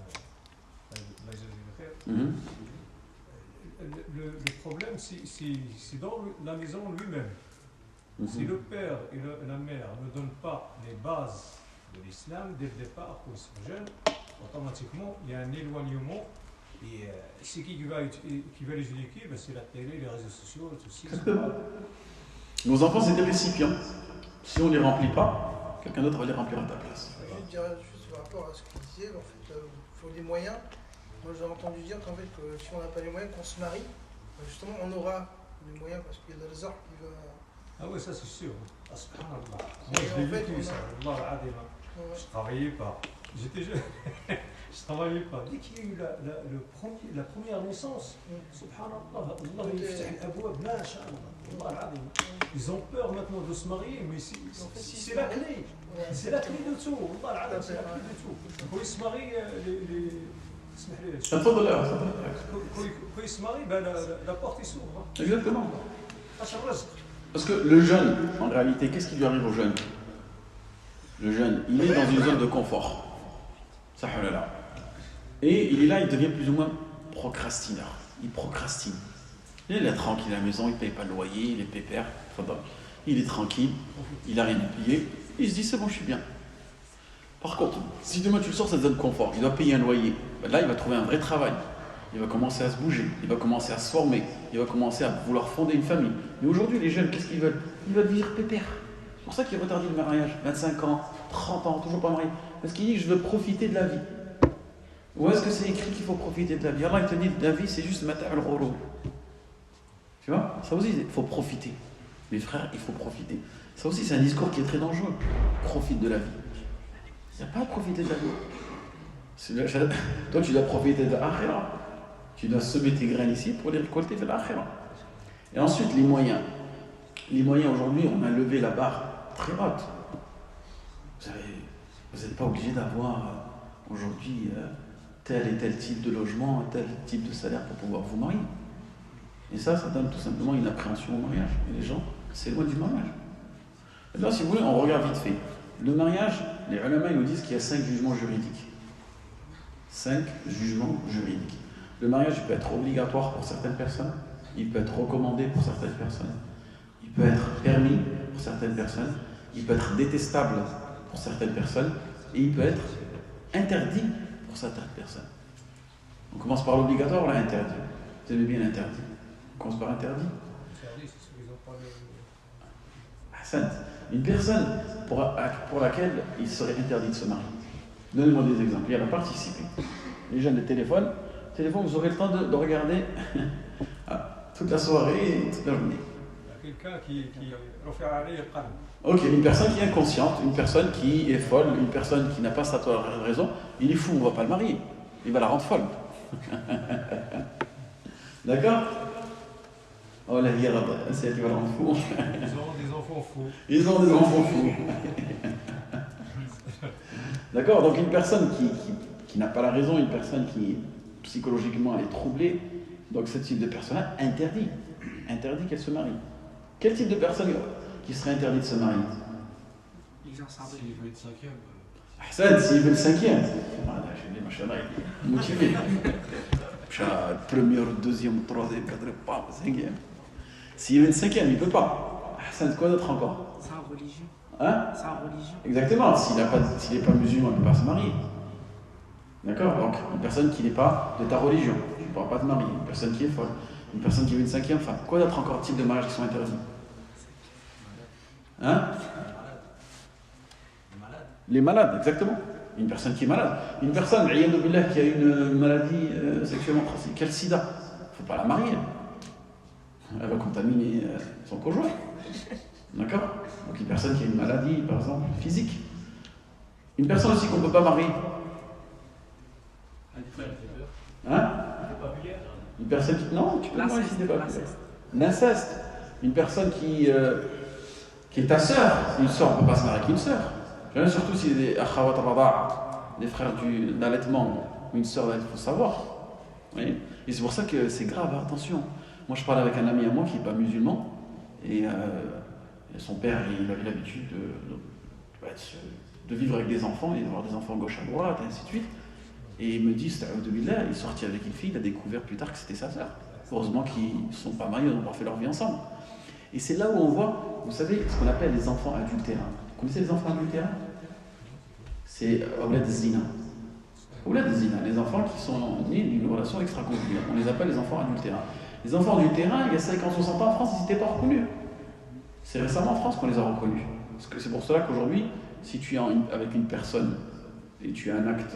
le problème, c'est dans la maison lui-même. Si le père et la mère ne donnent pas les bases de l'islam dès le départ pour ces jeunes, automatiquement, il y a un éloignement. Et c'est qui va les éduquer? C'est la télé, les réseaux sociaux, tout ça. Exactement. Nos enfants, c'est des récipients. Si on ne les remplit pas, quelqu'un d'autre va les remplir à ta place. Je dirais juste par rapport à ce qu'il disait, en fait, il faut des moyens. Moi, j'ai entendu dire qu'en fait, que si on n'a pas les moyens, qu'on se marie, justement, on aura les moyens parce qu'il y a le hasard qui va. Ah oui, ça c'est sûr. Moi, Et je l'ai en fait, vécu, ça. Je travaillais pas. J'étais jeune. Je travaillais pas. Dès qu'il y a eu la première naissance, subhanallah, Allah yaftah al-abwab, ma sha Allah, Allah al-azim. Ils ont peur maintenant de se marier, mais c'est la clé. C'est la clé de tout. Allah al-azim, c'est la clé de tout. Quand ils se marient, quand ils se marient, la porte est s'ouvre. Exactement. Parce que le jeune, en réalité, qu'est-ce qui lui arrive au jeune? Le jeune, il est dans une zone de confort. Et il est là, il devient plus ou moins procrastineur. Il procrastine. Il est tranquille à la maison, il ne paye pas le loyer, il est pépère. Il est tranquille, il a rien payé. Il se dit, c'est bon, je suis bien. Par contre, si demain tu le sors de cette zone de confort, il doit payer un loyer. Là, il va trouver un vrai travail. Il va commencer à se bouger, il va commencer à se former, il va commencer à vouloir fonder une famille. Mais aujourd'hui, les jeunes, qu'est-ce qu'ils veulent? Ils veulent vivre pépère. C'est pour ça qu'ils retardent le mariage. 25 ans, 30 ans, toujours pas marié. Parce qu'il dit, je veux profiter de la vie. Où est-ce que c'est écrit qu'il faut profiter de la vie? Allah, il te dit, la vie, c'est juste mata' al-ghurur. Tu vois? Ça aussi, il faut profiter. Mes frères, il faut profiter. Ça aussi, c'est un discours qui est très dangereux. Profite de la vie. Il n'y a pas à profiter de la vie. Toi, tu dois profiter de l'akhirah. Tu dois semer tes graines ici pour les récolter de l'akhirah. Et ensuite, les moyens. Les moyens, aujourd'hui, on a levé la barre très haute. Vous n'êtes pas obligé d'avoir aujourd'hui tel et tel type de logement, tel type de salaire pour pouvoir vous marier. Et ça donne tout simplement une appréhension au mariage. Et les gens s'éloignent du mariage. Et là, si vous voulez, on regarde vite fait. Le mariage, les ulama nous disent qu'il y a 5 jugements juridiques. 5 jugements juridiques. Le mariage peut être obligatoire pour certaines personnes, il peut être recommandé pour certaines personnes, il peut être permis pour certaines personnes, il peut être détestable pour certaines personnes, et il peut être interdit pour certaines personnes. On commence par l'obligatoire ou l'interdit? Vous aimez bien l'interdit? On commence par interdit? Interdit, c'est ce qu'ils ont parlé. Une personne pour laquelle il serait interdit de se marier. Donnez-moi des exemples. Il y a la participer. Les jeunes de téléphone, vous aurez le temps de regarder toute la soirée et toute la journée. Il y a quelqu'un qui Ok, une personne qui est inconsciente, une personne qui est folle, une personne qui n'a pas sa raison, il est fou, on ne va pas le marier. il va la rendre folle. D'accord? Oh la vie, c'est elle qui va la rendre fou. Ils auront des enfants fous. Ils ont des enfants fous. D'accord? Donc une personne qui n'a pas la raison, une personne qui psychologiquement est troublée, donc ce type de personne-là interdit qu'elle se marie. Quel type de personne qui serait interdit de se marier? Les gens savent. S'il veut être cinquième. Hassan, s'il veut le cinquième. Ah là, je dis, machallah, il est motivé. Premier, deuxième, troisième, quatrième, pas cinquième. S'il veut le cinquième, il ne peut pas. Hassan, quoi d'autre encore? C'est en religion. Hein? C'est en religion. Exactement, s'il n'est pas musulman, il ne peut pas se marier. D'accord? Donc, une personne qui n'est pas de ta religion, tu ne pourras pas te marier. Une personne qui est folle, une personne qui veut une cinquième femme. Quoi d'autre encore type de mariage qui sont interdits? Hein? Les malades, exactement. Une personne qui est malade. Une personne, a'yadu billah, qui a une maladie sexuellement transmissible, qui a le sida, il ne faut pas la marier. Elle va contaminer son conjoint. D'accord? Donc une personne qui a une maladie, par exemple, physique. Une personne aussi qu'on ne peut pas marier. Hein? Une personne qui... Non, tu peux pas marier si t'es pas L'inceste. L'inceste. Une personne qui est ta sœur. Une sœur, on ne peut pas se marier avec une sœur. Surtout si des akhawat rada'a, des frères d'allaitement, ou une sœur d'allaitement, il faut savoir. Oui. Et c'est pour ça que c'est grave, attention. Moi je parle avec un ami à moi qui n'est pas musulman, et son père il avait l'habitude de vivre avec des enfants, et d'avoir des enfants gauche à droite, et ainsi de suite. Et il me dit, il est sorti avec une fille, il a découvert plus tard que c'était sa sœur. Heureusement qu'ils ne sont pas mariés, ils n'ont pas fait leur vie ensemble. Et c'est là où on voit, vous savez, ce qu'on appelle les enfants adultérins. Vous connaissez les enfants adultérins? C'est Awlad Zina. Awlad Zina, les enfants qui sont nés d'une relation extra-conjugale. On les appelle les enfants adultérins. Les enfants adultérins, il y a 50-60 ans en France, ils n'étaient pas reconnus. C'est récemment en France qu'on les a reconnus. Parce que c'est pour cela qu'aujourd'hui, si tu es avec une personne et tu as un acte,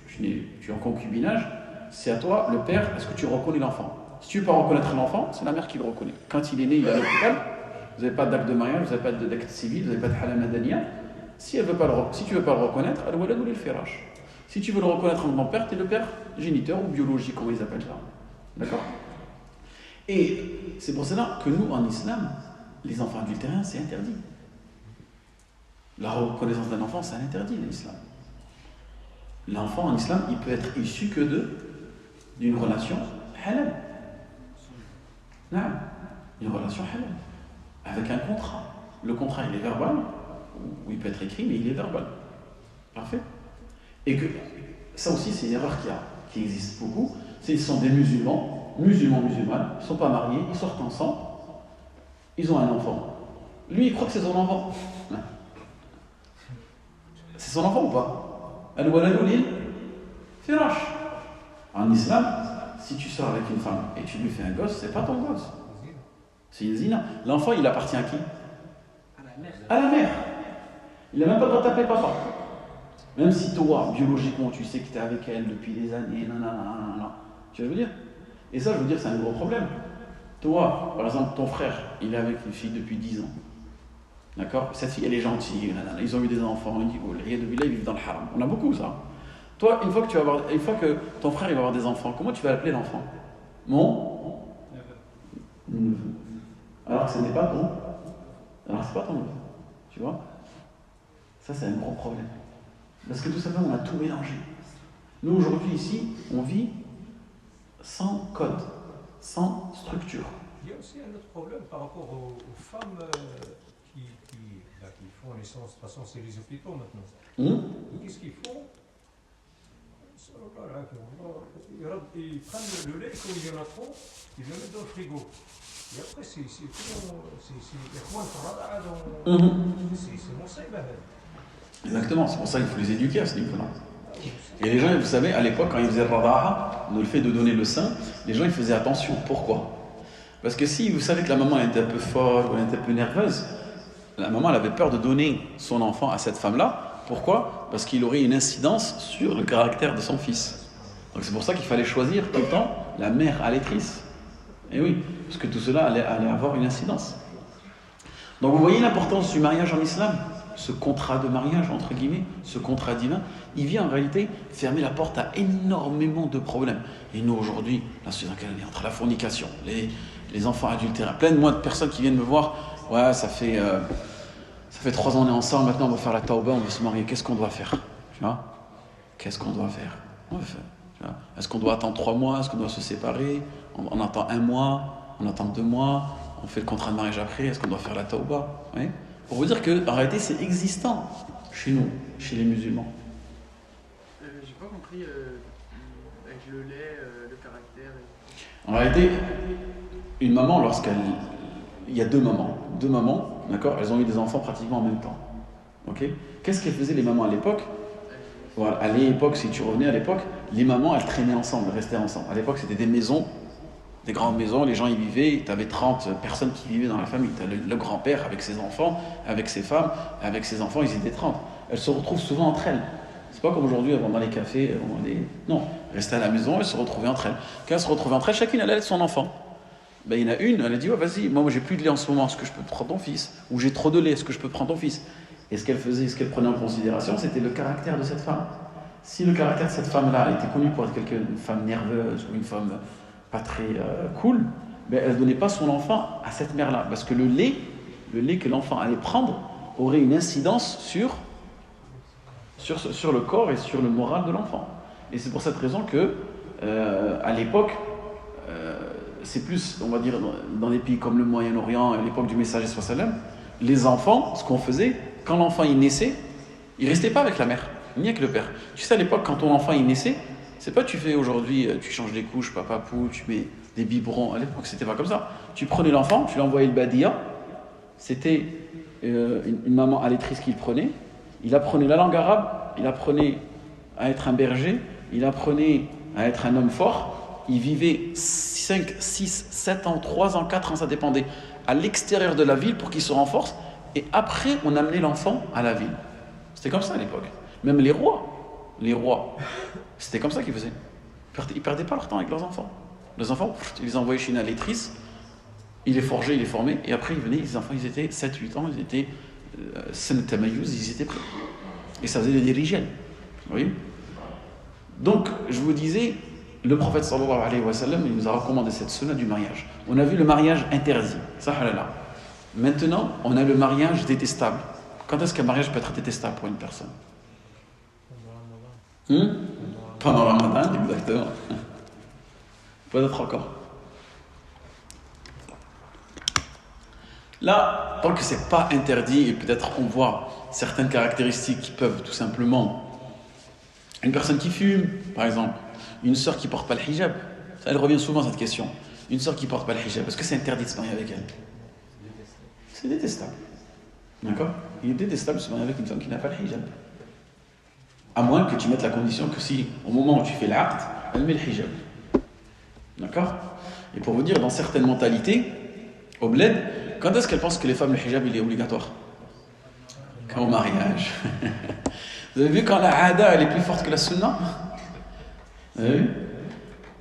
tu es en concubinage, c'est à toi, le père, est-ce que tu reconnais l'enfant? Si tu ne veux pas reconnaître l'enfant, c'est la mère qui le reconnaît. Quand il est né, il est à l'hôpital, vous n'avez pas d'acte de mariage, vous n'avez pas d'acte civil, vous n'avez pas de halal madaniya. Si tu ne veux pas le reconnaître, al-walad ou lil-firash. Si tu veux le reconnaître en tant que père, tu es le père géniteur ou biologique, comme ils appellent ça. D'accord? Et c'est pour cela que nous, en islam, les enfants adultérins, c'est interdit. La reconnaissance d'un enfant, c'est un interdit en islam. L'enfant en islam, il peut être issu que d'une relation halal. Non, une relation halal. Avec un contrat. Le contrat, il est verbal, ou il peut être écrit, mais il est verbal. Parfait. Et que ça aussi, c'est une erreur qui existe beaucoup. Ils sont des musulmans, musulmanes, ils ne sont pas mariés, ils sortent ensemble, ils ont un enfant. Lui, il croit que c'est son enfant. C'est son enfant ou pas? Al-waladu lil firash. En islam, si tu sors avec une femme et tu lui fais un gosse, c'est pas ton gosse. C'est une zina. L'enfant, il appartient à qui? À la mère. À la mère. Il n'a même pas le droit de t'appeler papa. Même si toi, biologiquement, tu sais que tu es avec elle depuis des années, nanana. Tu vois ce que je veux dire? Et ça, je veux dire, c'est un gros problème. Toi, par exemple, ton frère, il est avec une fille depuis 10 ans. D'accord? Cette fille, elle est gentille, nanana. Ils ont eu des enfants, ils vivent dans le haram. On a beaucoup ça. Toi, une fois que ton frère il va avoir des enfants, comment tu vas l'appeler l'enfant? Mon neveu. Alors que ce n'est pas ton. Alors c'est pas ton neveu. Tu vois? Ça, c'est un gros problème. Parce que tout simplement, on a tout mélangé. Nous, aujourd'hui, ici, on vit sans code, sans structure. Il y a aussi un autre problème par rapport aux femmes qui font naissance. De toute façon, c'est les hôpitaux maintenant. Qu'est-ce qu'ils font? Ils prennent le lait quand il y en a trop, ils le mettent dans le frigo. Et après, c'est mon saïba. Exactement, c'est pour ça qu'il faut les éduquer à ce niveau-là. Et les gens, vous savez, à l'époque, quand ils faisaient rada'a, le fait de donner le sein, les gens ils faisaient attention. Pourquoi? Parce que si vous savez que la maman était un peu folle ou elle était un peu nerveuse, la maman elle avait peur de donner son enfant à cette femme-là. Pourquoi? Parce qu'il aurait une incidence sur le caractère de son fils. Donc c'est pour ça qu'il fallait choisir tout le temps la mère allaittrice. Et oui, parce que tout cela allait avoir une incidence. Donc vous voyez l'importance du mariage en islam. ce contrat de mariage, entre guillemets, ce contrat divin, il vient en réalité fermer la porte à énormément de problèmes. Et nous, aujourd'hui, la société dans laquelle on est, entre la fornication, les enfants adultères, plein de moi de personnes qui viennent me voir, ouais, ça fait 3 ans on est ensemble, maintenant on va faire la tauba, on va se marier, qu'est-ce qu'on doit faire? Tu vois? Qu'est-ce qu'on doit faire? Est-ce qu'on doit attendre 3 mois? Est-ce qu'on doit se séparer? On attend 1 mois? On attend 2 mois? On fait le contrat de mariage après? Est-ce qu'on doit faire la tauba? Oui. Pour vous dire qu'en réalité c'est existant chez nous, chez les musulmans. J'ai pas compris avec le lait, le caractère. En réalité, une maman, il y a 2 mamans. 2 mamans, d'accord, elles ont eu des enfants pratiquement en même temps. Ok? Qu'est-ce qu'elles faisaient les mamans à l'époque? Voilà, à l'époque, si tu revenais à l'époque, les mamans, elles traînaient ensemble, elles restaient ensemble. À l'époque, c'était des maisons, des grandes maisons, les gens y vivaient, tu avais 30 personnes qui vivaient dans la famille. Tu as le grand-père avec ses enfants, avec ses femmes, avec ses enfants, ils étaient 30. Elles se retrouvent souvent entre elles. C'est pas comme aujourd'hui, elles vont dans les cafés, non, elles restaient à la maison, elles se retrouvaient entre elles. Quand elles se retrouvaient entre elles, chacune allait avec son enfant. Ben, il y en a une, elle a dit, ouais, vas-y, moi j'ai plus de lait en ce moment, est-ce que je peux prendre ton fils? Ou j'ai trop de lait, est-ce que je peux prendre ton fils? Et ce qu'elle faisait, ce qu'elle prenait en considération, c'était le caractère de cette femme. Si le caractère de cette femme-là était connu pour être une femme nerveuse ou une femme pas très cool, ben elle ne donnait pas son enfant à cette mère-là. Parce que le lait que l'enfant allait prendre aurait une incidence sur le corps et sur le moral de l'enfant. Et c'est pour cette raison que, à l'époque, c'est plus, on va dire, dans des pays comme le Moyen-Orient, à l'époque du messager sallallahu alayhi wa sallam, les enfants, ce qu'on faisait, quand l'enfant il naissait, il ne restait pas avec la mère, ni avec le père. Tu sais, à l'époque, quand ton enfant il naissait, c'est pas tu fais aujourd'hui, tu changes les couches, papa pou, tu mets des biberons. À l'époque, c'était pas comme ça. Tu prenais l'enfant, tu l'envoyais le badia, c'était une maman allaittrice qui le prenait, il apprenait la langue arabe, il apprenait à être un berger, il apprenait à être un homme fort, il vivait 5, 6, 7 ans, 3 ans, 4 ans, ça dépendait, à l'extérieur de la ville pour qu'il se renforce, et après on amenait l'enfant à la ville. C'était comme ça à l'époque. Même les rois, c'était comme ça qu'ils faisaient. Ils ne perdaient pas leur temps avec leurs enfants. Les enfants, ils les envoyaient chez une allaittrice, il les forgeait, il les formait, et après ils venaient, les enfants, ils étaient 7, 8 ans, ils étaient ils étaient prêts. Et ça faisait des dirigeants. Vous voyez? Donc, je vous disais, le prophète sallallahu alayhi wa sallam, il nous a recommandé cette sunna du mariage. On a vu le mariage interdit, ça halala. Maintenant, on a le mariage détestable. Quand est-ce qu'un mariage peut être détestable pour une personne? Pendant le Ramadan, exactement. Peut-être encore. Là, tant que c'est pas interdit, et peut-être on voit certaines caractéristiques qui peuvent tout simplement... Une personne qui fume, par exemple, une sœur qui porte pas le hijab, ça, elle revient souvent cette question. Une sœur qui porte pas le hijab, est-ce que c'est interdit de se marier avec elle? C'est détestable. D'accord? Il est détestable de se marier avec une femme qui n'a pas le hijab. À moins que tu mettes la condition que si, au moment où tu fais l'acte, elle met le hijab. D'accord? Et pour vous dire, dans certaines mentalités, au bled, quand est-ce qu'elles pensent que les femmes, le hijab, il est obligatoire? Quand au mariage. Vous avez vu quand la aada, elle est plus forte que la sunna? Vous avez vu?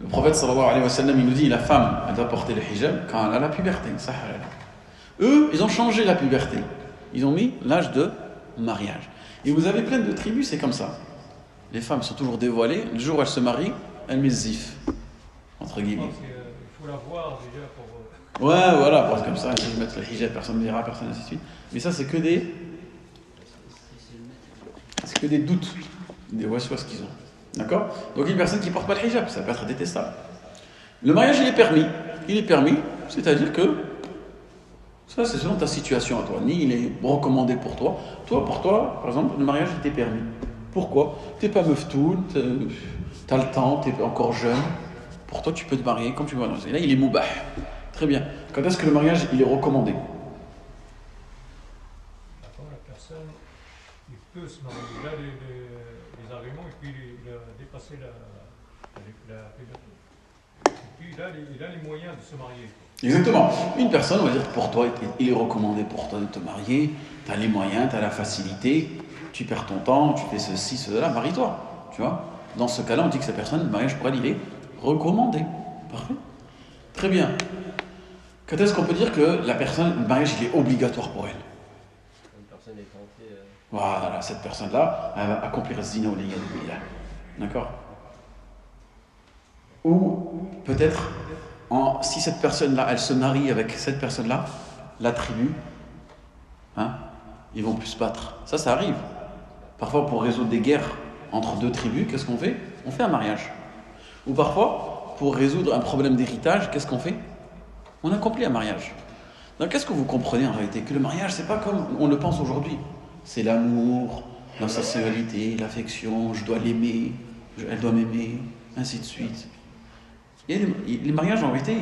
Le prophète sallallahu alayhi wa sallam, il nous dit, la femme, elle doit porter le hijab quand elle a la puberté. Eux, ils ont changé la puberté. Ils ont mis l'âge de mariage. Et vous avez plein de tribus, c'est comme ça. Les femmes sont toujours dévoilées. Le jour où elles se marient, elles mettent zif. Entre guillemets. Il faut la voir déjà pour... Ouais, voilà, parce que comme ça, si je mets le hijab, personne ne verra, personne ainsi de suite. Mais ça, c'est que des doutes, des waswas qu'ils ont. D'accord? Donc une personne qui ne porte pas le hijab, ça peut être détestable. Le mariage, il est permis. Il est permis, c'est-à-dire que ça, c'est selon ta situation à toi. Ni il est recommandé pour toi. Pour toi, par exemple, le mariage, il t'est permis. Pourquoi? Tu n'es pas meftoun, tu as le temps, tu es encore jeune. Pour toi, tu peux te marier comme tu veux. Et là, il est moubah. Très bien. Quand est-ce que le mariage, il est recommandé? Quand la personne, il peut se marier. Il a les arguments et puis il a dépassé la puberté. Et puis il a les moyens de se marier. Exactement. Une personne, on va dire, pour toi, il est recommandé pour toi de te marier, tu as les moyens, tu as la facilité, tu perds ton temps, tu fais ceci, cela, marie-toi. Tu vois? Dans ce cas-là, on dit que cette personne, le mariage pour elle, il est recommandé. Parfait. Très bien. Quand est-ce qu'on peut dire que la personne, le mariage, il est obligatoire pour elle? personne est tentée. Voilà, cette personne-là, elle va accomplir zina ou l'iyad billah. D'accord? Ou peut-être, si cette personne-là, elle se marie avec cette personne-là, la tribu, ils vont plus se battre. Ça arrive. Parfois, pour résoudre des guerres entre deux tribus, qu'est-ce qu'on fait? On fait un mariage. Ou parfois, pour résoudre un problème d'héritage, qu'est-ce qu'on fait? On accomplit un mariage. Donc, qu'est-ce que vous comprenez en réalité? Que le mariage, c'est pas comme on le pense aujourd'hui. C'est l'amour, la sensualité, l'affection, je dois l'aimer, elle doit m'aimer, ainsi de suite. Et les mariages, en réalité,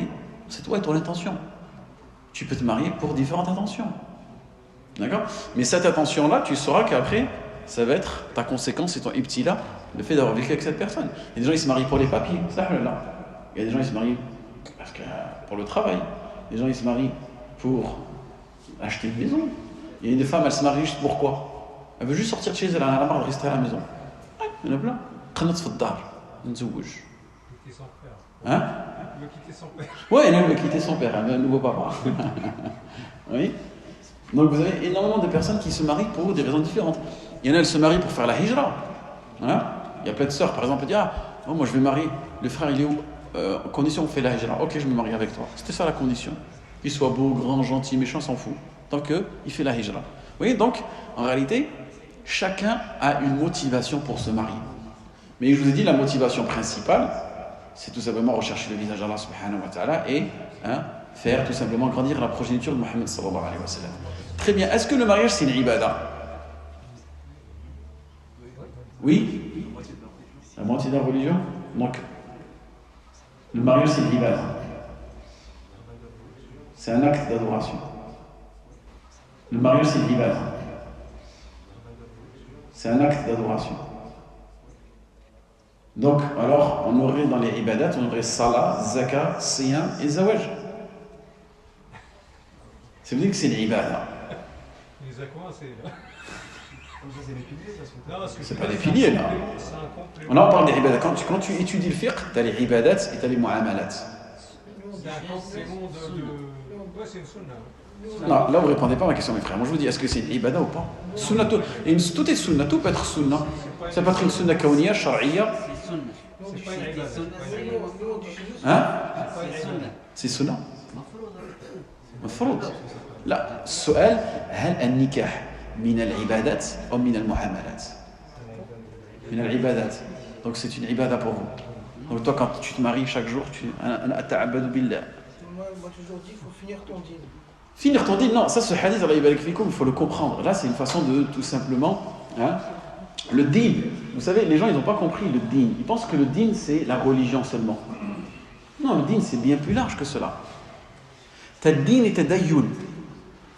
c'est toi et ton intention. Tu peux te marier pour différentes intentions. D'accord? Mais cette intention-là, tu sauras qu'après, ça va être ta conséquence et ton ibtila, le fait d'avoir vécu avec cette personne. Il y a des gens, ils se marient pour les papiers, ça, là. Il y a des gens, ils se marient pour le travail. Des gens, ils se marient pour acheter une maison. Il y a des femmes, elles se marient juste pour quoi? Elle veut juste sortir de chez elle, elle a marre de rester à la maison. Il y en a plein. قنط في الدار نتزوج. Quitter son père. Hein? Il veut quitter son père. Ouais, elle veut quitter son père, un nouveau papa. Oui. Donc vous avez énormément de personnes qui se marient pour des raisons différentes. Il y en a, elles se marient pour faire la hijra. Hein? Il y a plein de sœurs, par exemple, qui disent moi je vais marier, le frère il est où? Condition, on fait la hijra. Ok, je me marie avec toi. C'était ça la condition. Qu'il soit beau, grand, gentil, méchant, s'en fout. Tant qu'il fait la hijra. Vous voyez, donc, en réalité, chacun a une motivation pour se marier. Mais je vous ai dit, la motivation principale, c'est tout simplement rechercher le visage d'Allah subhanahu wa ta'ala et faire tout simplement grandir la progéniture de Mohammed sallallahu alayhi wa sallam. Très bien. Est-ce que le mariage, c'est une ibada? Oui? La moitié de la religion? Donc, le mariage, c'est une ibada. C'est un acte d'adoration. Le mariage, c'est une ibada. C'est un acte d'adoration. Donc, alors, on aurait dans les ibadat, on aurait salat, zakat, siyam et zawaj. Ça veut dire que c'est une ibada. Il les a coincés là. C'est des piliers, ça se fait. Non, parce que C'est pas des piliers là. C'est un complément. Là, on parle des ibadat. Quand tu étudies le fiqh, tu as les ibadat et tu as les mu'amalat. C'est un complément de. Ouais, c'est une sunna. Non, là vous répondez pas à ma question mes frères. Moi je vous dis, est-ce que c'est une ibada ou pas? Sunna, tout est sunna, tout peut être sunna. Ça peut être une sunna kawniyya, shar'iyya. C'est sunna. C'est pas une ibada. Hein? C'est sunna. C'est sunna. مفروض. لا السؤال هل النكاح من العبادات أو من المعاملات؟ من العبادات. Donc c'est une ibada pour vous. Donc toi quand tu te maries chaque jour, أنا أتعبد بالله. Moi, toujours dit, il faut finir ton dîner. Finir ton dîn, non, ça ce hadith, Allah yabarak fikum, il faut le comprendre. Là c'est une façon de tout simplement, le dîn. Vous savez, les gens ils n'ont pas compris le dîn. Ils pensent que le dîn c'est la religion seulement. Non, le dîn c'est bien plus large que cela. Tad-din et tadayyun.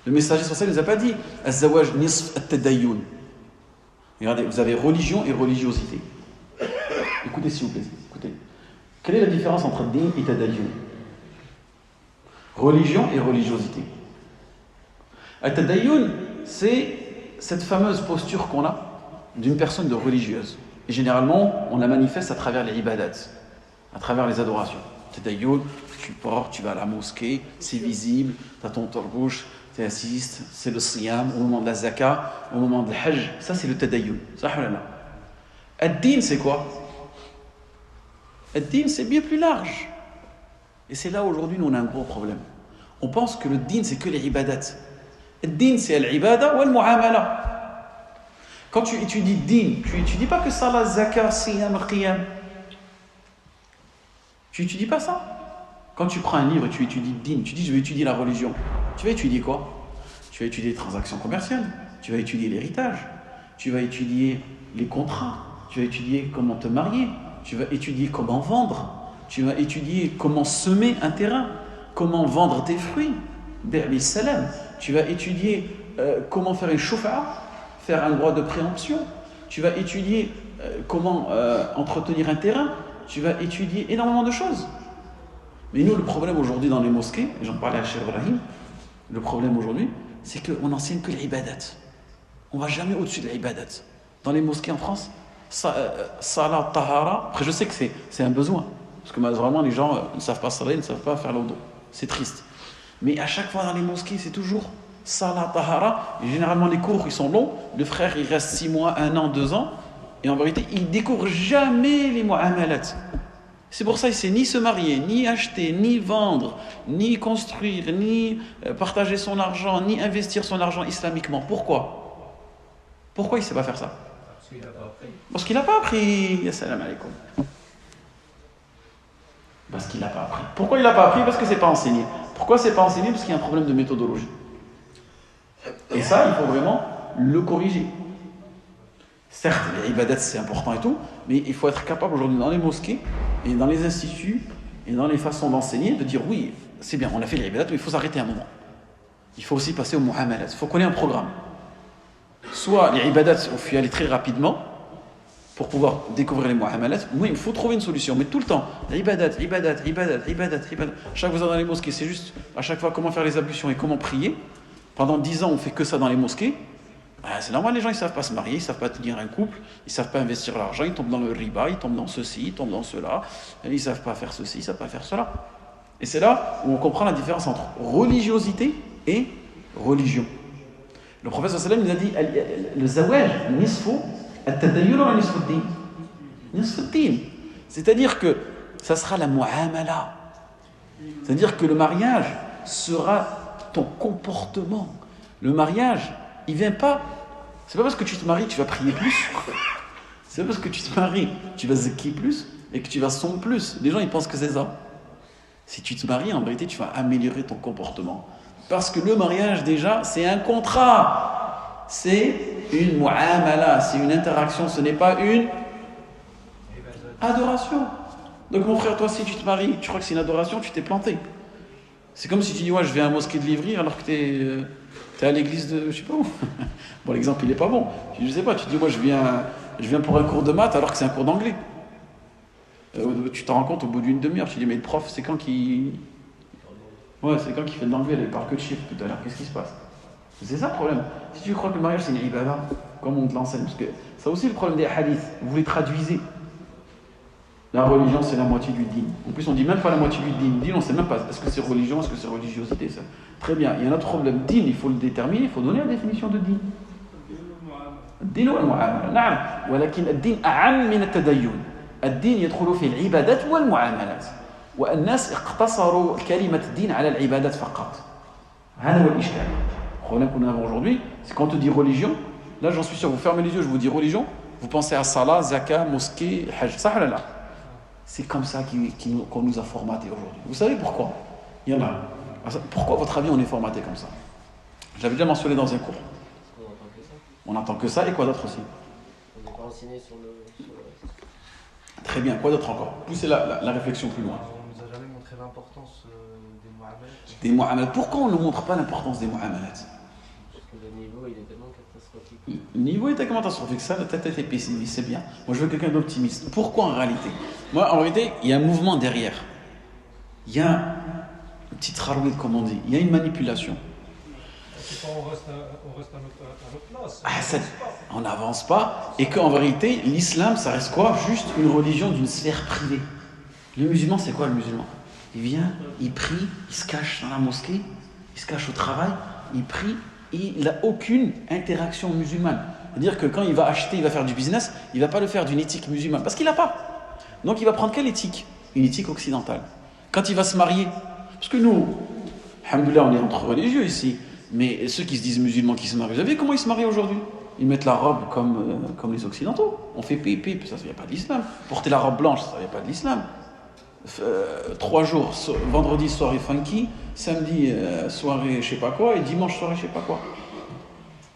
Le messager sur ça ne nous a pas dit az-zawaj nisf at-tadayyun. Regardez, vous avez religion et religiosité. Écoutez s'il vous plaît, écoutez. Quelle est la différence entre din et tadayyun? Religion et religiosité. At-tadayyun, c'est cette fameuse posture qu'on a d'une personne de religieuse. Et généralement, on la manifeste à travers les ibadat, à travers les adorations. Tadayyun, tu portes, tu vas à la mosquée, c'est visible, tu as ton torbouche, tu assistes, c'est le siyam, au moment de la zakat, au moment de hajj, ça c'est le tadayyun. Ad-din c'est quoi? Ad-din c'est bien plus large. Et c'est là aujourd'hui nous on a un gros problème. On pense que le din c'est que les ibadat. Ad-din c'est al-ibada ou al-mu'amala. Quand tu étudies din, tu n'étudies pas que salat, zakat, siyam, qiyam. Tu n'étudies pas ça. Quand tu prends un livre et tu étudies din, tu dis je vais étudier la religion. Tu vas étudier quoi? Tu vas étudier les transactions commerciales, tu vas étudier l'héritage, tu vas étudier les contrats, tu vas étudier comment te marier, tu vas étudier comment vendre, tu vas étudier comment semer un terrain, comment vendre tes fruits, bi'li salam. Tu vas étudier comment faire une choufa, faire un droit de préemption. Tu vas étudier comment entretenir un terrain. Tu vas étudier énormément de choses. Mais nous, le problème aujourd'hui dans les mosquées, et j'en parlais à Cheikh Ibrahim, le problème aujourd'hui, c'est qu'on n'enseigne que l'ibadat. On ne va jamais au-dessus de l'ibadat. Dans les mosquées en France, salat, tahara, après je sais que c'est un besoin, parce que malheureusement les gens ne savent pas saler, ne savent pas faire l'odo. C'est triste. Mais à chaque fois dans les mosquées, c'est toujours salat, tahara. Et généralement, les cours, ils sont longs. Le frère, il reste 6 mois, 1 an, 2 ans. Et en vérité, il ne découvre jamais les mu'amalat. C'est pour ça qu'il ne sait ni se marier, ni acheter, ni vendre, ni construire, ni partager son argent, ni investir son argent islamiquement. Pourquoi il ne sait pas faire ça? Parce qu'il n'a pas appris. Parce qu'il n'a pas appris. Assalamu alaikum. Parce qu'il n'a pas appris. Pourquoi il n'a pas appris? Parce que ce n'est pas enseigné. Pourquoi ce n'est pas enseigné? Parce qu'il y a un problème de méthodologie. Et ça, il faut vraiment le corriger. Certes, les ibadats, c'est important et tout, mais il faut être capable aujourd'hui dans les mosquées et dans les instituts et dans les façons d'enseigner de dire oui, c'est bien, on a fait les ibadats, mais il faut s'arrêter un moment. Il faut aussi passer au mu'amalat. Il faut qu'on ait un programme. Soit les ibadats, il faut y aller très rapidement pour pouvoir découvrir les mu'amalat. Oui, il faut trouver une solution, mais tout le temps, ibadat. Chaque fois dans les mosquées, c'est juste à chaque fois comment faire les ablutions et comment prier. Pendant 10 ans, on fait que ça dans les mosquées. C'est normal, les gens ils ne savent pas se marier, ils ne savent pas tenir un couple, ils ne savent pas investir l'argent, ils tombent dans le riba, ils tombent dans ceci, ils tombent dans cela, ils ne savent pas faire ceci, ils ne savent pas faire cela. Et c'est là où on comprend la différence entre religiosité et religion. Le prophète sallallahu alayhi wa sallam, il a dit le zawaj, nisfu at-tadayyun wa nisfu ad-din. Nisfu ad-din. C'est-à-dire que ça sera la mu'amala. C'est-à-dire que le mariage sera ton comportement. Le mariage, il ne vient pas. C'est pas parce que tu te maries que tu vas prier plus. C'est pas parce que tu te maries que tu vas zikir plus et que tu vas sombrer plus. Les gens, ils pensent que c'est ça. Si tu te maries, en vérité, tu vas améliorer ton comportement. Parce que le mariage, déjà, c'est un contrat. C'est une mu'amala, c'est une interaction, ce n'est pas une adoration. Donc mon frère, toi, si tu te maries, tu crois que c'est une adoration, tu t'es planté. C'est comme si tu dis, ouais, je vais à la mosquée de Livry alors que t'es à l'église de, je sais pas où. Bon, l'exemple, il est pas bon. Je sais pas, tu dis, moi, je viens pour un cours de maths alors que c'est un cours d'anglais. Tu t'en rends compte au bout d'une demi-heure. Tu dis, mais le prof, c'est quand qui... Ouais, c'est quand qui fait de l'anglais, il parle que de chiffres tout à l'heure. Qu'est-ce qui se passe? C'est ça le problème. Si tu crois que le mariage, c'est une ibada, comme on te l'enseigne, parce que ça aussi le problème des hadiths, vous les traduisez. La religion, c'est la moitié du din. En plus, on dit même pas la moitié du din. Din, on ne sait même pas. Est-ce que c'est religion, est-ce que c'est religiosité, ça? Très bien. Il y a un autre problème. Din, il faut le déterminer, il faut donner la définition de din. الدين والمعاملة نعم ولكن الدين أعم من التدين الدين يدخل في العبادات والمعاملات والناس اقتصروا كلمة الدين على العبادات فقط هذا هو الإشكال. Le problème que nous avons aujourd'hui, c'est quand on te dit religion, là j'en suis sûr, vous fermez les yeux, je vous dis religion, vous pensez à salat, zakat, mosquée, hajj, ça là. C'est comme ça qu'on nous a formaté aujourd'hui. Vous savez pourquoi? Il y en a. Pourquoi, à votre avis, on est formaté comme ça? J'avais déjà mentionné dans un cours. On n'entend que ça et quoi d'autre aussi? On n'est pas enseigné sur le... Très bien, quoi d'autre encore? Poussez la réflexion plus loin. On nous a jamais montré l'importance des mu'amalat. Des mu'amalat. Pourquoi on ne montre pas l'importance des mu'amalat? Parce que le niveau, il est tellement catastrophique. Le niveau est tellement catastrophique, ça, la tête est pessimiste, c'est bien. Moi, je veux quelqu'un d'optimiste. Pourquoi en réalité? Moi, en réalité, il y a un mouvement derrière. Il y a une petite rarouette, comme on dit. Il y a une manipulation. On reste à notre place. On n'avance pas. Et qu'en vérité, l'islam, ça reste quoi? Juste une religion d'une sphère privée. Le musulman, c'est quoi le musulman? Il vient, il prie, il se cache dans la mosquée, il se cache au travail, il prie, et il n'a aucune interaction musulmane. C'est-à-dire que quand il va acheter, il va faire du business, il ne va pas le faire d'une éthique musulmane, parce qu'il n'a pas. Donc il va prendre quelle éthique? Une éthique occidentale. Quand il va se marier, parce que nous, alhamdoulilah, on est entre religieux ici, mais ceux qui se disent musulmans qui se marient, vous savez comment ils se marient aujourd'hui? Ils mettent la robe comme les occidentaux. On fait pipi, ça ne vient pas de l'islam. Porter la robe blanche, ça ne vient pas de l'islam. 3 jours, vendredi soirée funky, samedi soirée je sais pas quoi, et dimanche soirée je sais pas quoi.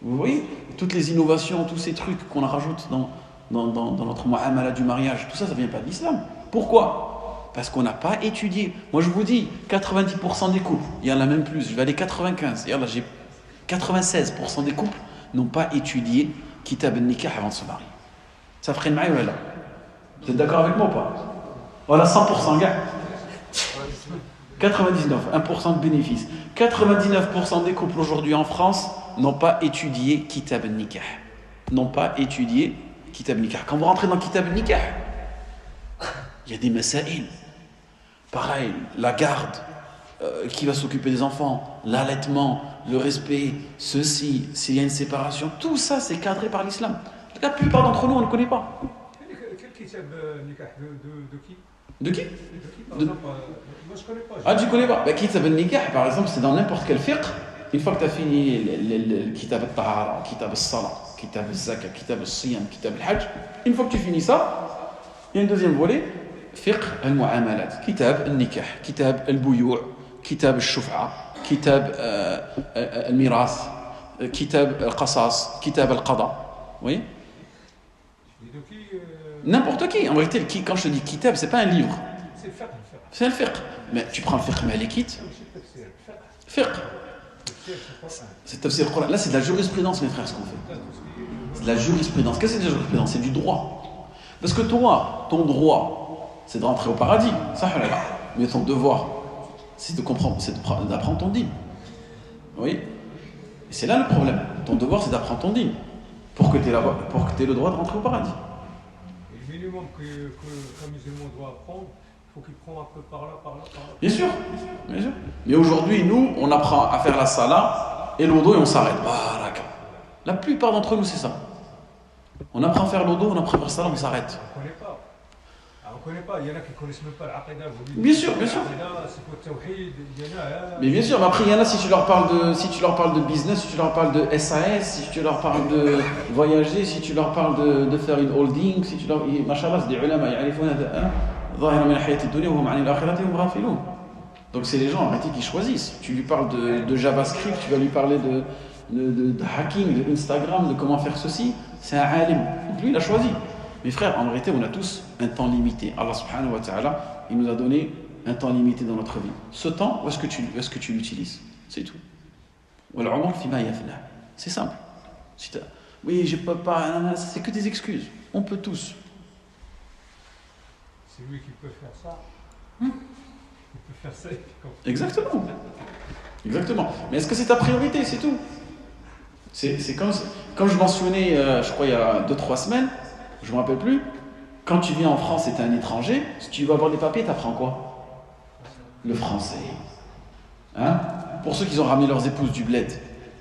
Vous voyez? Toutes les innovations, tous ces trucs qu'on rajoute dans notre mu'amala du mariage, tout ça, ça vient pas de l'islam. Pourquoi? Parce qu'on n'a pas étudié. Moi je vous dis, 90% des couples, il y en a même plus, je vais aller 95, et là j'ai 96% des couples n'ont pas étudié Kitab al-Nikah avant de se marier. Ça ferait une maille ou là? Vous êtes d'accord avec moi ou pas? Voilà, 100% gars. 99, 1% de bénéfice. 99% des couples aujourd'hui en France n'ont pas étudié Kitab al-Nikah. N'ont pas étudié Kitab al-Nikah. Quand vous rentrez dans Kitab al-Nikah, il y a des masaïl. Pareil, la garde, qui va s'occuper des enfants, l'allaitement, le respect, ceci, s'il y a une séparation, tout ça c'est cadré par l'islam. La plupart d'entre nous on ne connaît pas. Quel kitab nikah de qui? De qui? Par De- exemple, moi je connais pas. Ah, tu connais pas? Kitab al-Nikah, par exemple, c'est dans n'importe quel fiqh. Une fois que tu as fini le Kitab al-Tahara, Kitab al-Salah, Kitab al-Zaka, Kitab al-Siyam, Kitab al-Hajj, une fois que tu finis ça, il y a un deuxième volet, fiqh al-Mu'amalat, Kitab al-Nikah, Kitab al-Buyu', Kitab al-Shuf'a, Kitab al-Miras, Kitab al-Qasas, Kitab al-Qada. Vous voyez? Et de qui N'importe qui. En réalité, quand je te dis Kitab, c'est pas un livre, c'est le fiqh. c'est un fiqh. Mais tu prends le fiqh malikite, fiqh. C'est tafsir al-Qur'an. Là, c'est de la jurisprudence, mes frères, ce qu'on fait. C'est de la jurisprudence. Qu'est-ce que c'est de la jurisprudence? C'est du droit. Parce que toi, ton droit, c'est de rentrer au paradis. Ça, halala. Mais ton devoir, c'est de comprendre, c'est d'apprendre ton dîme. Oui. Et c'est là le problème. Ton devoir, c'est d'apprendre ton dîme. Pour que tu aies le droit de rentrer au paradis. Et le minimum qu'un musulman doit apprendre, il faut qu'il prenne un peu par là. Bien sûr, bien sûr. Mais aujourd'hui, nous, on apprend à faire la salah et l'odo et on s'arrête. Baraka. La plupart d'entre nous, c'est ça. On apprend à faire l'odo, on apprend à faire la salah, on s'arrête. On ne connaît pas. On connaît pas. Il y en a qui ne connaissent même pas l'aqida. Bien sûr, bien sûr. C'est quoi le tawhid? Il y en a. Mais bien sûr, mais après, il y en a, si tu leur parles de business, si tu leur parles de SAS, si tu leur parles de voyager, si tu leur parles de faire une holding, si tu leur... Machallah, c'est des ulama, donc c'est les gens en réalité qui choisissent. Tu lui parles de JavaScript, tu vas lui parler de hacking, de Instagram, de comment faire ceci, c'est un alim. Donc lui il a choisi. Mes frères, en réalité on a tous un temps limité. Allah subhanahu wa ta'ala, il nous a donné un temps limité dans notre vie. Ce temps, où est-ce que tu l'utilises? C'est tout. C'est simple. Oui, je peux pas, c'est que des excuses. On peut tous. C'est lui qui peut faire ça. Il peut faire ça. Exactement. Exactement. Mais est-ce que c'est ta priorité? C'est tout. C'est comme je mentionnais, je crois, il y a 2-3 semaines, je ne me rappelle plus, quand tu viens en France et tu es un étranger, si tu veux avoir des papiers, tu apprends quoi? Le français. Hein? Pour ceux qui ont ramené leurs épouses du bled,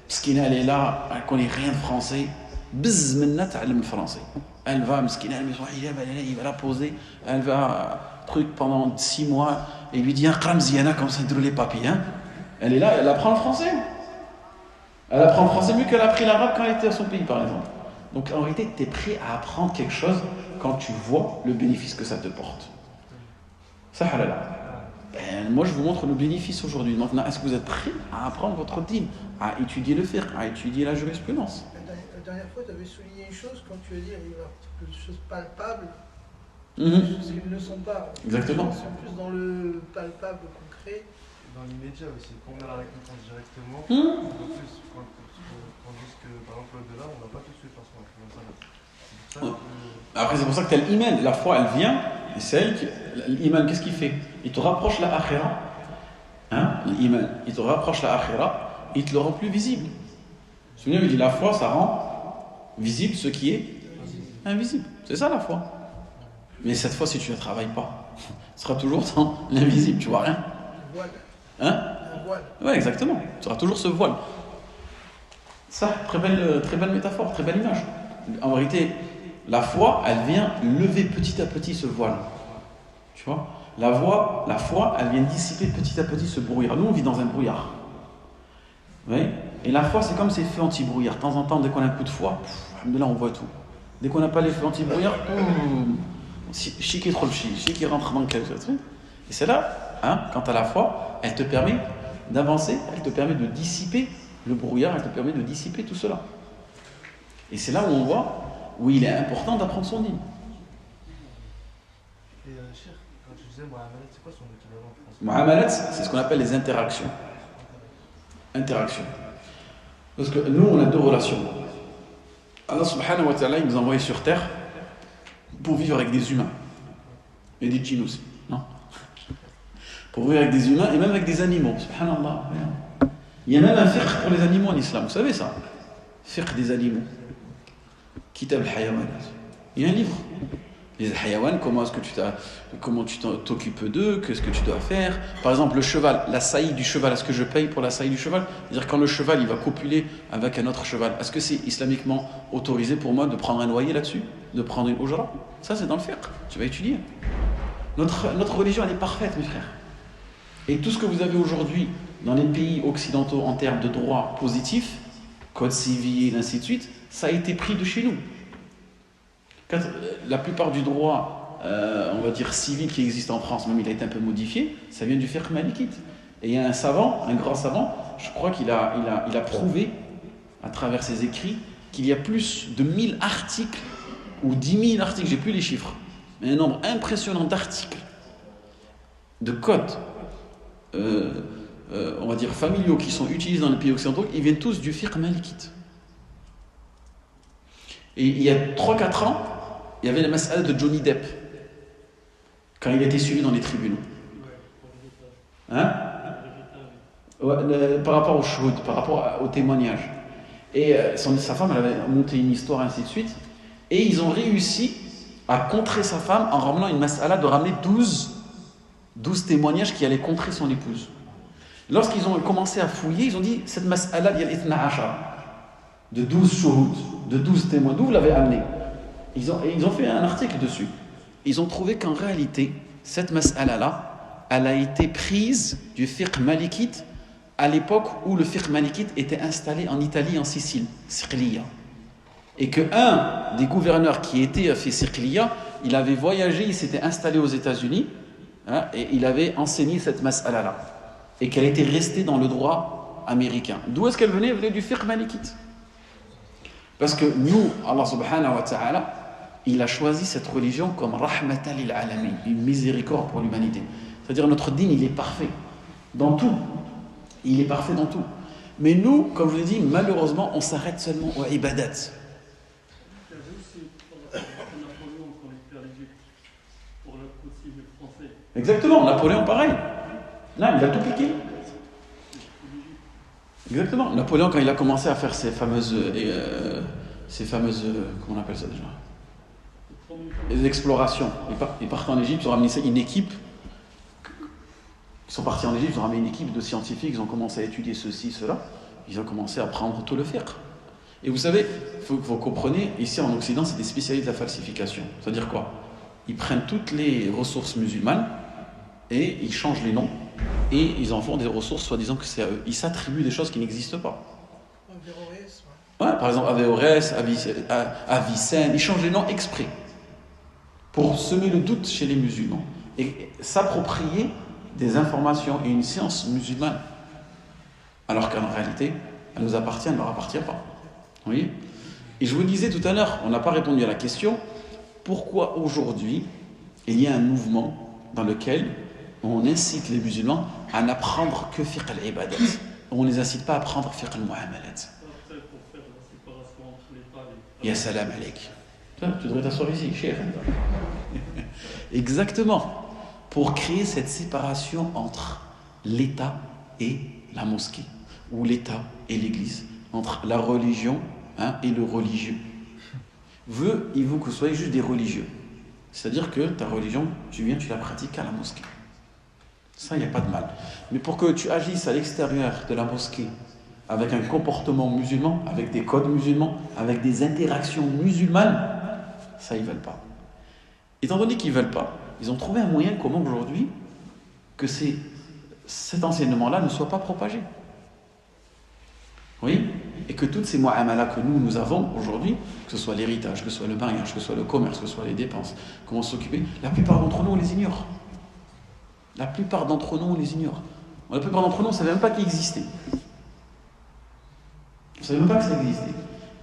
Mskina, elle est là, elle ne connaît rien de français, bzz minna ta'allam le français. Elle va, Mskina, il va la poser, elle va truc pendant 6 mois, et il lui dit un kramziana comme ça, il les papiers. Hein? Elle est là, elle apprend le français. Elle apprend le français mieux qu'elle a appris l'arabe quand elle était à son pays, par exemple. Donc en réalité, tu es prêt à apprendre quelque chose quand tu vois le bénéfice que ça te porte. Ça, halala. Moi, je vous montre le bénéfice aujourd'hui. Maintenant, est-ce que vous êtes prêt à apprendre votre dîme, à étudier le fiqh, à étudier la jurisprudence? La dernière fois, tu avais souligné une chose quand tu as dit des choses palpables, Mhm. des choses qui ne le sont pas. Exactement. Ils sont plus dans le palpable, le concret. Dans l'immédiat aussi, quand on a la récompense directement, Mhm. on peut plus. Tandis que par exemple au-delà, on n'a pas tout de suite parce qu'on a fait ça. C'est pour ça que. Après, c'est pour ça que tu as l'iman. La foi, elle vient, et c'est elle qui. L'iman, qu'est-ce qu'il fait? Il te rapproche la akhira. Hein? L'iman, il te rapproche la akhira, et il te le rend plus visible. Souvenez-vous, il dit la foi, ça rend visible ce qui est invisible. C'est ça la foi. Mais cette fois, si tu ne la travailles pas, tu seras toujours dans l'invisible, tu vois rien. Un voile. Hein? Un voile. Ouais, exactement. Tu auras toujours ce voile. Ça, très belle métaphore, très belle image. En vérité, la foi, elle vient lever petit à petit ce voile. Tu vois? La foi, elle vient dissiper petit à petit ce brouillard. Nous, on vit dans un brouillard. Oui? Et la foi, c'est comme ces feux anti-brouillard. De temps en temps, dès qu'on a un coup de foi, là, on voit tout. Dès qu'on n'a pas les feux anti-brouillard, chic et trop le chic qui rentre dans quelque chose. Et c'est là, hein, quand tu as la foi, elle te permet d'avancer, elle te permet de dissiper le brouillard, elle te permet de dissiper tout cela. Et c'est là où on voit où il est important d'apprendre son dîme. Et Cheikh, quand tu disais Mu'amalat, c'est quoi son équivalent en français? Mu'amalat, c'est ce qu'on appelle les interactions. Interactions. Parce que nous, on a 2 relations. Allah subhanahu wa ta'ala, il nous a envoyés sur terre pour vivre avec des humains. Et des djinns aussi. Non? Pour vivre avec des humains et même avec des animaux. Subhanallah. Il y a même un fiqh pour les animaux en islam. Vous savez ça? Fiqh des animaux. Kitab al-Hayawanat. Il y a un livre. Les hayawan, comment tu t'occupes d'eux, qu'est-ce que tu dois faire. Par exemple, le cheval, la saillie du cheval, est-ce que je paye pour la saillie du cheval? C'est-à-dire quand le cheval il va copuler avec un autre cheval, est-ce que c'est islamiquement autorisé pour moi de prendre un loyer là-dessus? De prendre une ujra? Ça c'est dans le fiqh, tu vas étudier. Notre religion elle est parfaite mes frères. Et tout ce que vous avez aujourd'hui dans les pays occidentaux en termes de droit positif, code civil, ainsi de suite, ça a été pris de chez nous. La plupart du droit, on va dire civil qui existe en France, même il a été un peu modifié, ça vient du fiqh malikite. Et il y a un savant, un grand savant, je crois qu'il a prouvé, à travers ses écrits, qu'il y a plus de 1000 articles, ou 10 000 articles, j'ai plus les chiffres, mais un nombre impressionnant d'articles, de codes, on va dire familiaux, qui sont utilisés dans les pays occidentaux, ils viennent tous du fiqh malikite. Et il y a 3-4 ans, il y avait la mas'ala de Johnny Depp, quand il a été suivi dans les tribunaux. Hein? Par rapport au shahud, par rapport au témoignage. Et sa femme, elle avait monté une histoire, ainsi de suite. Et ils ont réussi à contrer sa femme en ramenant une mas'ala de ramener 12 témoignages qui allaient contrer son épouse. Lorsqu'ils ont commencé à fouiller, ils ont dit cette mas'ala, il y a l'ithna ashar, de 12 shuhud, de 12 témoins. D'où vous l'avez amené? Ils ont fait un article dessus. Ils ont trouvé qu'en réalité, cette mas'ala-là, elle a été prise du fiqh malikite à l'époque où le fiqh malikite était installé en Italie, en Sicile, Sirliya. Et qu'un des gouverneurs qui était fait Sirliya, il avait voyagé, il s'était installé aux États-Unis, hein, et il avait enseigné cette mas'ala-là. Et qu'elle était restée dans le droit américain. D'où est-ce qu'elle venait? Elle venait du fiqh malikite. Parce que nous, Allah subhanahu wa ta'ala, il a choisi cette religion comme rahmatan lil alamin, une miséricorde pour l'humanité. C'est-à-dire notre dîn, il est parfait dans tout. Il est parfait dans tout. Mais nous, comme je l'ai dit, malheureusement, on s'arrête seulement aux ibadat. Il y avait aussi Napoléon quand il était à l'Égypte, pour aussi le français. Exactement, Napoléon pareil. Là, il a tout piqué. Exactement. Napoléon, quand il a commencé à faire ces fameuses comment on appelle ça déjà? Les explorations. Ils partent en Égypte, ils ont ramené une équipe. Ils sont partis en Égypte, ils ont ramené une équipe de scientifiques, ils ont commencé à étudier ceci, cela. Ils ont commencé à prendre tout le fiqh. Et vous savez, vous comprenez, ici en Occident, c'est des spécialistes de la falsification. C'est-à-dire quoi? Ils prennent toutes les ressources musulmanes et ils changent les noms. Et ils en font des ressources, soi-disant que c'est à eux. Ils s'attribuent des choses qui n'existent pas. Averroès, Ouais, par exemple, Averroès, Avicenne, ils changent les noms exprès pour semer le doute chez les musulmans et s'approprier des informations et une science musulmane. Alors qu'en réalité, elle nous appartient, elle ne leur appartient pas. Vous voyez? Et je vous disais tout à l'heure, on n'a pas répondu à la question, pourquoi aujourd'hui il y a un mouvement dans lequel on incite les musulmans à n'apprendre que fiqh al-ibadat. On ne les incite pas à apprendre fiqh al-mu'amalat. Après, pour faire la séparation entre l'État et Ya salam alaik. Tu devrais t'asseoir ici, cher. Exactement. Pour créer cette séparation entre l'État et la mosquée, ou l'État et l'Église, entre la religion et le religieux. Il veut que vous soyez juste des religieux. C'est-à-dire que ta religion, tu la pratiques à la mosquée. Ça, il n'y a pas de mal. Mais pour que tu agisses à l'extérieur de la mosquée, avec un comportement musulman, avec des codes musulmans, avec des interactions musulmanes, ça, ils ne veulent pas. Étant donné qu'ils ne veulent pas, ils ont trouvé un moyen comment aujourd'hui que cet enseignement-là ne soit pas propagé. Oui? Et que toutes ces mu'amalas que nous avons aujourd'hui, que ce soit l'héritage, que ce soit le mariage, que ce soit le commerce, que ce soit les dépenses, comment s'occuper, la plupart d'entre nous, on les ignore. La plupart d'entre nous, on les ignore. La plupart d'entre nous, on ne savait même pas qu'ils existaient. On ne savait même pas que ça existait.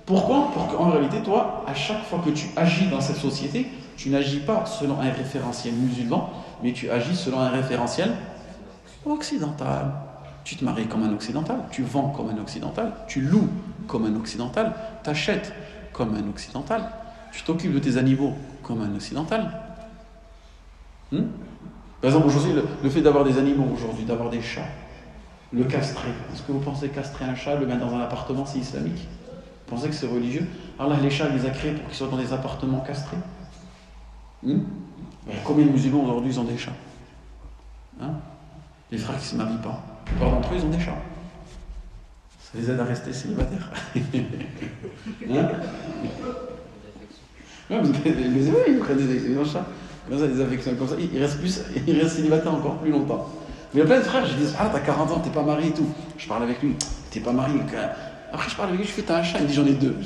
Pourquoi? Parce qu'en réalité, toi, à chaque fois que tu agis dans cette société, tu n'agis pas selon un référentiel musulman, mais tu agis selon un référentiel occidental. Tu te maries comme un occidental, tu vends comme un occidental, tu loues comme un occidental, tu achètes comme un occidental, tu t'occupes de tes animaux comme un occidental. Par exemple, aujourd'hui, le fait d'avoir des animaux aujourd'hui, d'avoir des chats, le castrer, est-ce que vous pensez castrer un chat, le mettre dans un appartement, c'est islamique? Vous pensez que c'est religieux? Allah, les chats, il les a créés pour qu'ils soient dans des appartements castrés. Combien de musulmans aujourd'hui ils ont des chats? Hein? Les frères qui ne se marient pas. La plupart d'entre eux ils ont des chats. Ça les aide à rester célibataires. Hein? Ouais, ils prennent des chats. Comme ça, des affections comme ça, ils restent célibataires encore plus longtemps. Mais il y a plein de frères, je dis, t'as 40 ans, t'es pas marié et tout. Je parle avec lui, t'es pas marié. Après, je parle avec lui, je fais, t'as un chat, il me dit, j'en ai 2.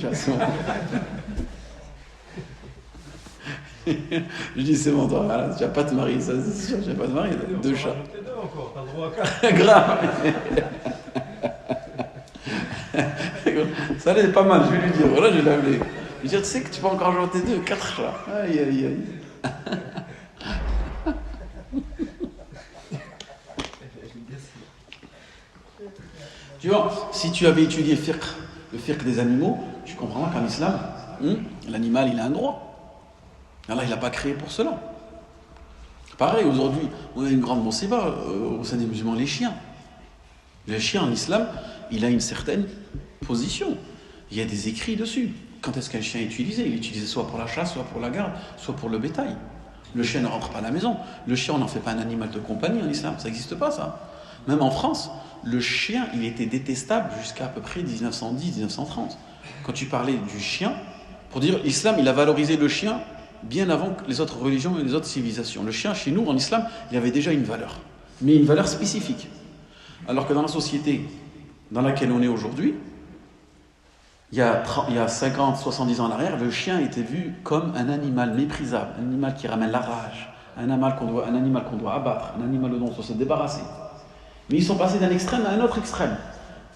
Je dis, c'est bon, toi, voilà, tu vas pas te marier, ça, c'est sûr, tu vas pas te marier, 2 chats. T'es 2 encore, t'as le droit à 4. Grave. Ça, elle est pas mal, je vais lui dire, voilà, je vais l'appeler. Je vais lui dire, tu sais que tu peux encore ajouter 4 chats. Aïe, aïe, aïe. Tu vois, si tu avais étudié le fiqh des animaux, tu comprendras qu'en islam, l'animal, il a un droit. Allah, il n'a pas créé pour cela. Pareil, aujourd'hui, on a une grande musiba au sein des musulmans, les chiens. Le chien en islam, il a une certaine position. Il y a des écrits dessus. Quand est-ce qu'un chien est utilisé? Il est utilisé soit pour la chasse, soit pour la garde, soit pour le bétail. Le chien ne rentre pas à la maison. Le chien, on n'en fait pas un animal de compagnie en islam. Ça n'existe pas, ça. Même en France, le chien, il était détestable jusqu'à peu près 1910-1930. Quand tu parlais du chien, pour dire l'islam, il a valorisé le chien bien avant les autres religions et les autres civilisations. Le chien, chez nous, en islam, il avait déjà une valeur, mais une valeur spécifique. Alors que dans la société dans laquelle on est aujourd'hui, il y a 50, 70 ans en arrière, le chien était vu comme un animal méprisable, un animal qui ramène la rage, un animal qu'on doit abattre, un animal dont on doit se débarrasser. Mais ils sont passés d'un extrême à un autre extrême.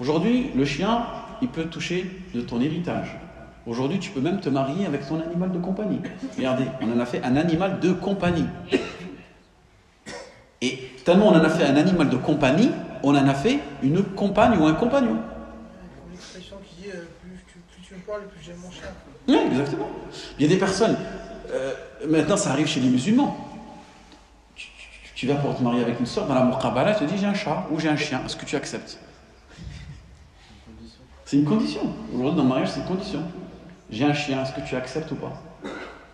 Aujourd'hui, le chien, il peut toucher de ton héritage. Aujourd'hui, tu peux même te marier avec ton animal de compagnie. Regardez, on en a fait un animal de compagnie. Et tellement on en a fait un animal de compagnie, on en a fait une compagne ou un compagnon. Une expression qui dit plus tu me parles, plus j'aime mon chien. Oui, exactement. Il y a des personnes, maintenant ça arrive chez les musulmans. Tu vas pour te marier avec une sœur, dans la muqabala, elle te dit j'ai un chat ou j'ai un chien, est-ce que tu acceptes? C'est une condition. Aujourd'hui, dans le mariage, c'est une condition. J'ai un chien, est-ce que tu acceptes ou pas?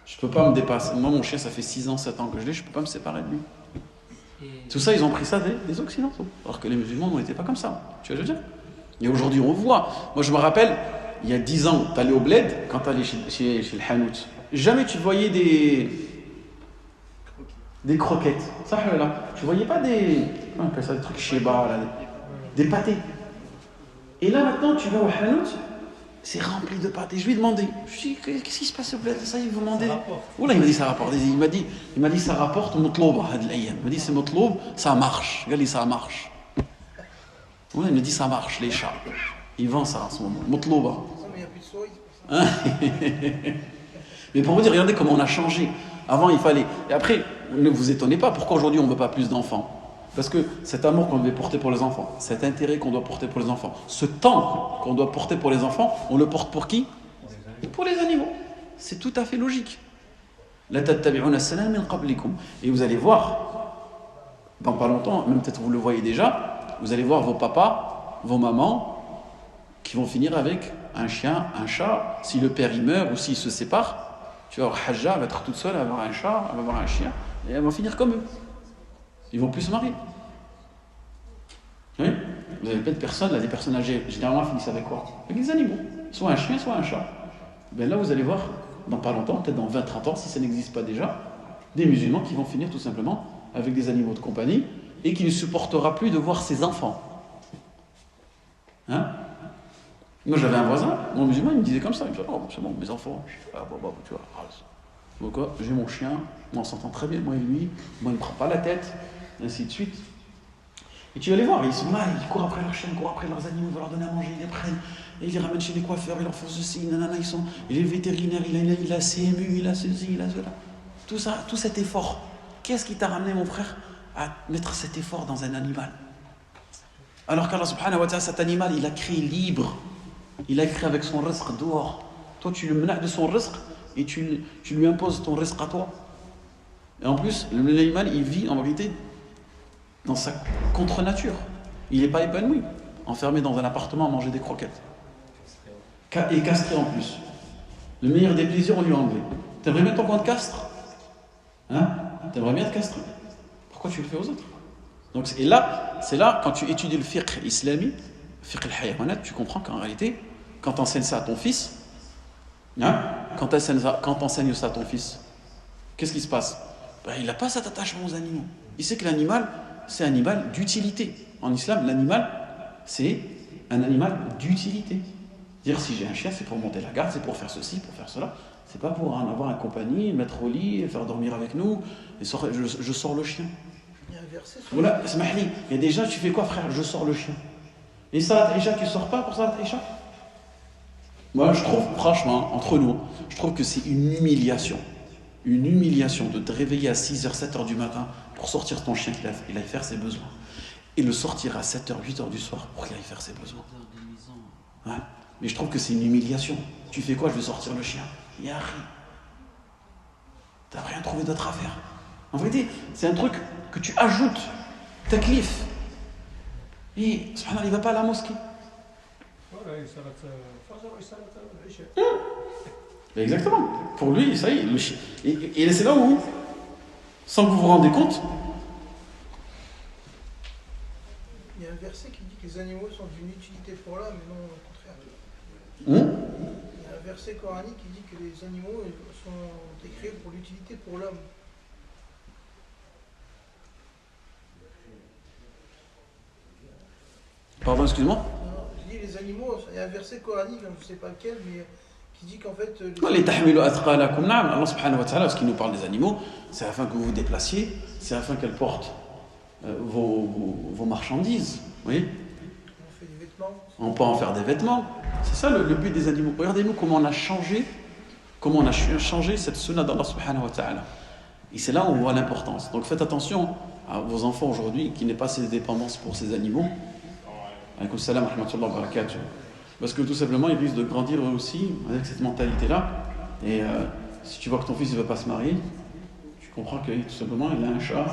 Je ne peux pas me dépasser. Moi, mon chien, ça fait 6 ans, 7 ans que je l'ai, je ne peux pas me séparer de lui. Tout ça, ils ont pris ça des Occidentaux. Alors que les musulmans n'étaient pas comme ça. Tu vois ce que je veux dire? Et aujourd'hui, on voit. Moi, je me rappelle, il y a 10 ans, tu allais au bled, quand tu allais chez le hanout. Jamais tu voyais des croquettes. Ça, là. Tu voyais pas on appelle ça des trucs sheba, là, des pâtés. Et là, maintenant, tu vas au hanout, c'est rempli de pâtés. Je lui ai demandé, je lui ai dit, qu'est-ce qui se passe au bled? Ça, il vous demandait. Oula, il m'a dit, ça rapporte. Il m'a dit, ça rapporte motloub. Il m'a dit, c'est motloub, ça marche. Regarde, ça marche. Oula, il m'a dit, ça marche, les chats. Ils vendent ça en ce moment. Motloub. Non, mais il n'y a plus de souris, c'est pour ça. Mais pour vous dire, regardez comment on a changé. Avant, il fallait. Et après, ne vous étonnez pas, pourquoi aujourd'hui on ne veut pas plus d'enfants? Parce que cet amour qu'on devait porter pour les enfants, cet intérêt qu'on doit porter pour les enfants, ce temps qu'on doit porter pour les enfants, on le porte pour qui? Pour les animaux. C'est tout à fait logique. La tattabi'una as-salam min qablikum. Et vous allez voir, dans pas longtemps, même peut-être vous le voyez déjà, vous allez voir vos papas, vos mamans, qui vont finir avec un chien, un chat. Si le père il meurt ou s'il se sépare, tu vas voir Hajja, elle va être toute seule, elle va avoir un chat, elle va avoir un chien, et elle va finir comme eux. Ils vont plus se marier. Oui. Vous avez plein de personnes, là, des personnes âgées, généralement finissent avec quoi? Avec des animaux. Soit un chien, soit un chat. Ben là, vous allez voir, dans pas longtemps, peut-être dans 20-30 ans, si ça n'existe pas déjà, des musulmans qui vont finir tout simplement avec des animaux de compagnie et qui ne supportera plus de voir ses enfants. Hein? Moi, j'avais un voisin, mon musulman, il me disait comme ça. Il me disait, oh, c'est bon, mes enfants, tu vois, donc, j'ai mon chien, moi on s'entend très bien, moi et lui, moi il ne me prend pas la tête, et ainsi de suite. Et tu vas les voir, ils sont là, ils courent après leurs chiens, ils courent après leurs animaux, ils vont leur donner à manger, ils les prennent, et ils les ramènent chez les coiffeurs, ils leur font ceci, nanana, ils sont. Il est vétérinaire, il a CMU, il a ceci, il a cela. Tout ça, tout cet effort. Qu'est-ce qui t'a ramené, mon frère, à mettre cet effort dans un animal? Alors qu'Allah subhanahu wa ta'ala, cet animal, il a créé libre. Il a créé avec son rizq dehors. Toi, tu le menaces de son rizq et tu lui imposes ton rizq à toi. Et en plus, l'animal, il vit en vérité dans sa contre-nature. Il n'est pas épanoui, enfermé dans un appartement à manger des croquettes. Et castré en plus. Le meilleur des plaisirs, on lui a enlevé. T'aimerais mettre ton coin de castre? Hein? T'aimerais bien te castrer. Pourquoi tu le fais aux autres? Donc, c'est là, quand tu étudies le fiqh islamique, le fiqh al-hayawanat, tu comprends qu'en réalité, quand tu enseignes ça à ton fils, hein, quand tu enseignes ça à ton fils, qu'est-ce qui se passe? Ben, il n'a pas cet attachement aux animaux. Il sait que l'animal, c'est un animal d'utilité. En islam, l'animal, c'est un animal d'utilité. Dire si j'ai un chien, c'est pour monter la garde, c'est pour faire ceci, pour faire cela. C'est pas pour en avoir un compagnie, le mettre au lit, le faire dormir avec nous, et je sors le chien. Il y a un verset sur Voilà, Smahli, il y a déjà, tu fais quoi frère? Je sors le chien. Et Salat Isha, tu sors pas pour Salat Isha? Moi, je trouve, franchement, entre nous, je trouve que c'est une humiliation. Une humiliation de te réveiller à 6h, 7h du matin pour sortir ton chien qu'il aille faire ses besoins. Et le sortir à 7h, 8h du soir pour qu'il aille faire ses besoins. Ouais. Mais je trouve que c'est une humiliation. Tu fais quoi? Je vais sortir le chien. Y'a rien. T'as rien trouvé d'autre à faire. En vérité, c'est un truc que tu ajoutes. Taklif. Et, subhanallah, il va pas à la mosquée. Exactement. Pour lui, ça y est, le chien. Et c'est là où, sans que vous vous rendez compte, il y a un verset qui dit que les animaux sont d'une utilité pour l'homme, mais non au contraire. Il y a un verset coranique qui dit que les animaux sont créés pour l'utilité pour l'homme. Pardon, excuse-moi. Non, je dis les animaux, il y a un verset coranique, je ne sais pas lequel, mais qui dit qu'en fait. Les tahmilu athqalakum, na'am. Allah subhanahu wa ta'ala, ce qui nous parle des animaux, c'est afin que vous vous déplaciez, c'est afin qu'elles portent vos marchandises. Vous voyez? On fait des vêtements. On peut en faire des vêtements. C'est ça le but des animaux. Regardez-nous comment on a changé cette sunna d'Allah subhanahu wa ta'ala. Et c'est là où on voit l'importance. Donc faites attention à vos enfants aujourd'hui qui n'aient pas ces dépendances pour ces animaux. Alaykoum salam wa rahmatullahi wa barakatuh. Parce que tout simplement, ils risquent de grandir eux aussi avec cette mentalité-là. Et si tu vois que ton fils ne veut pas se marier, tu comprends que tout simplement, il a un chat,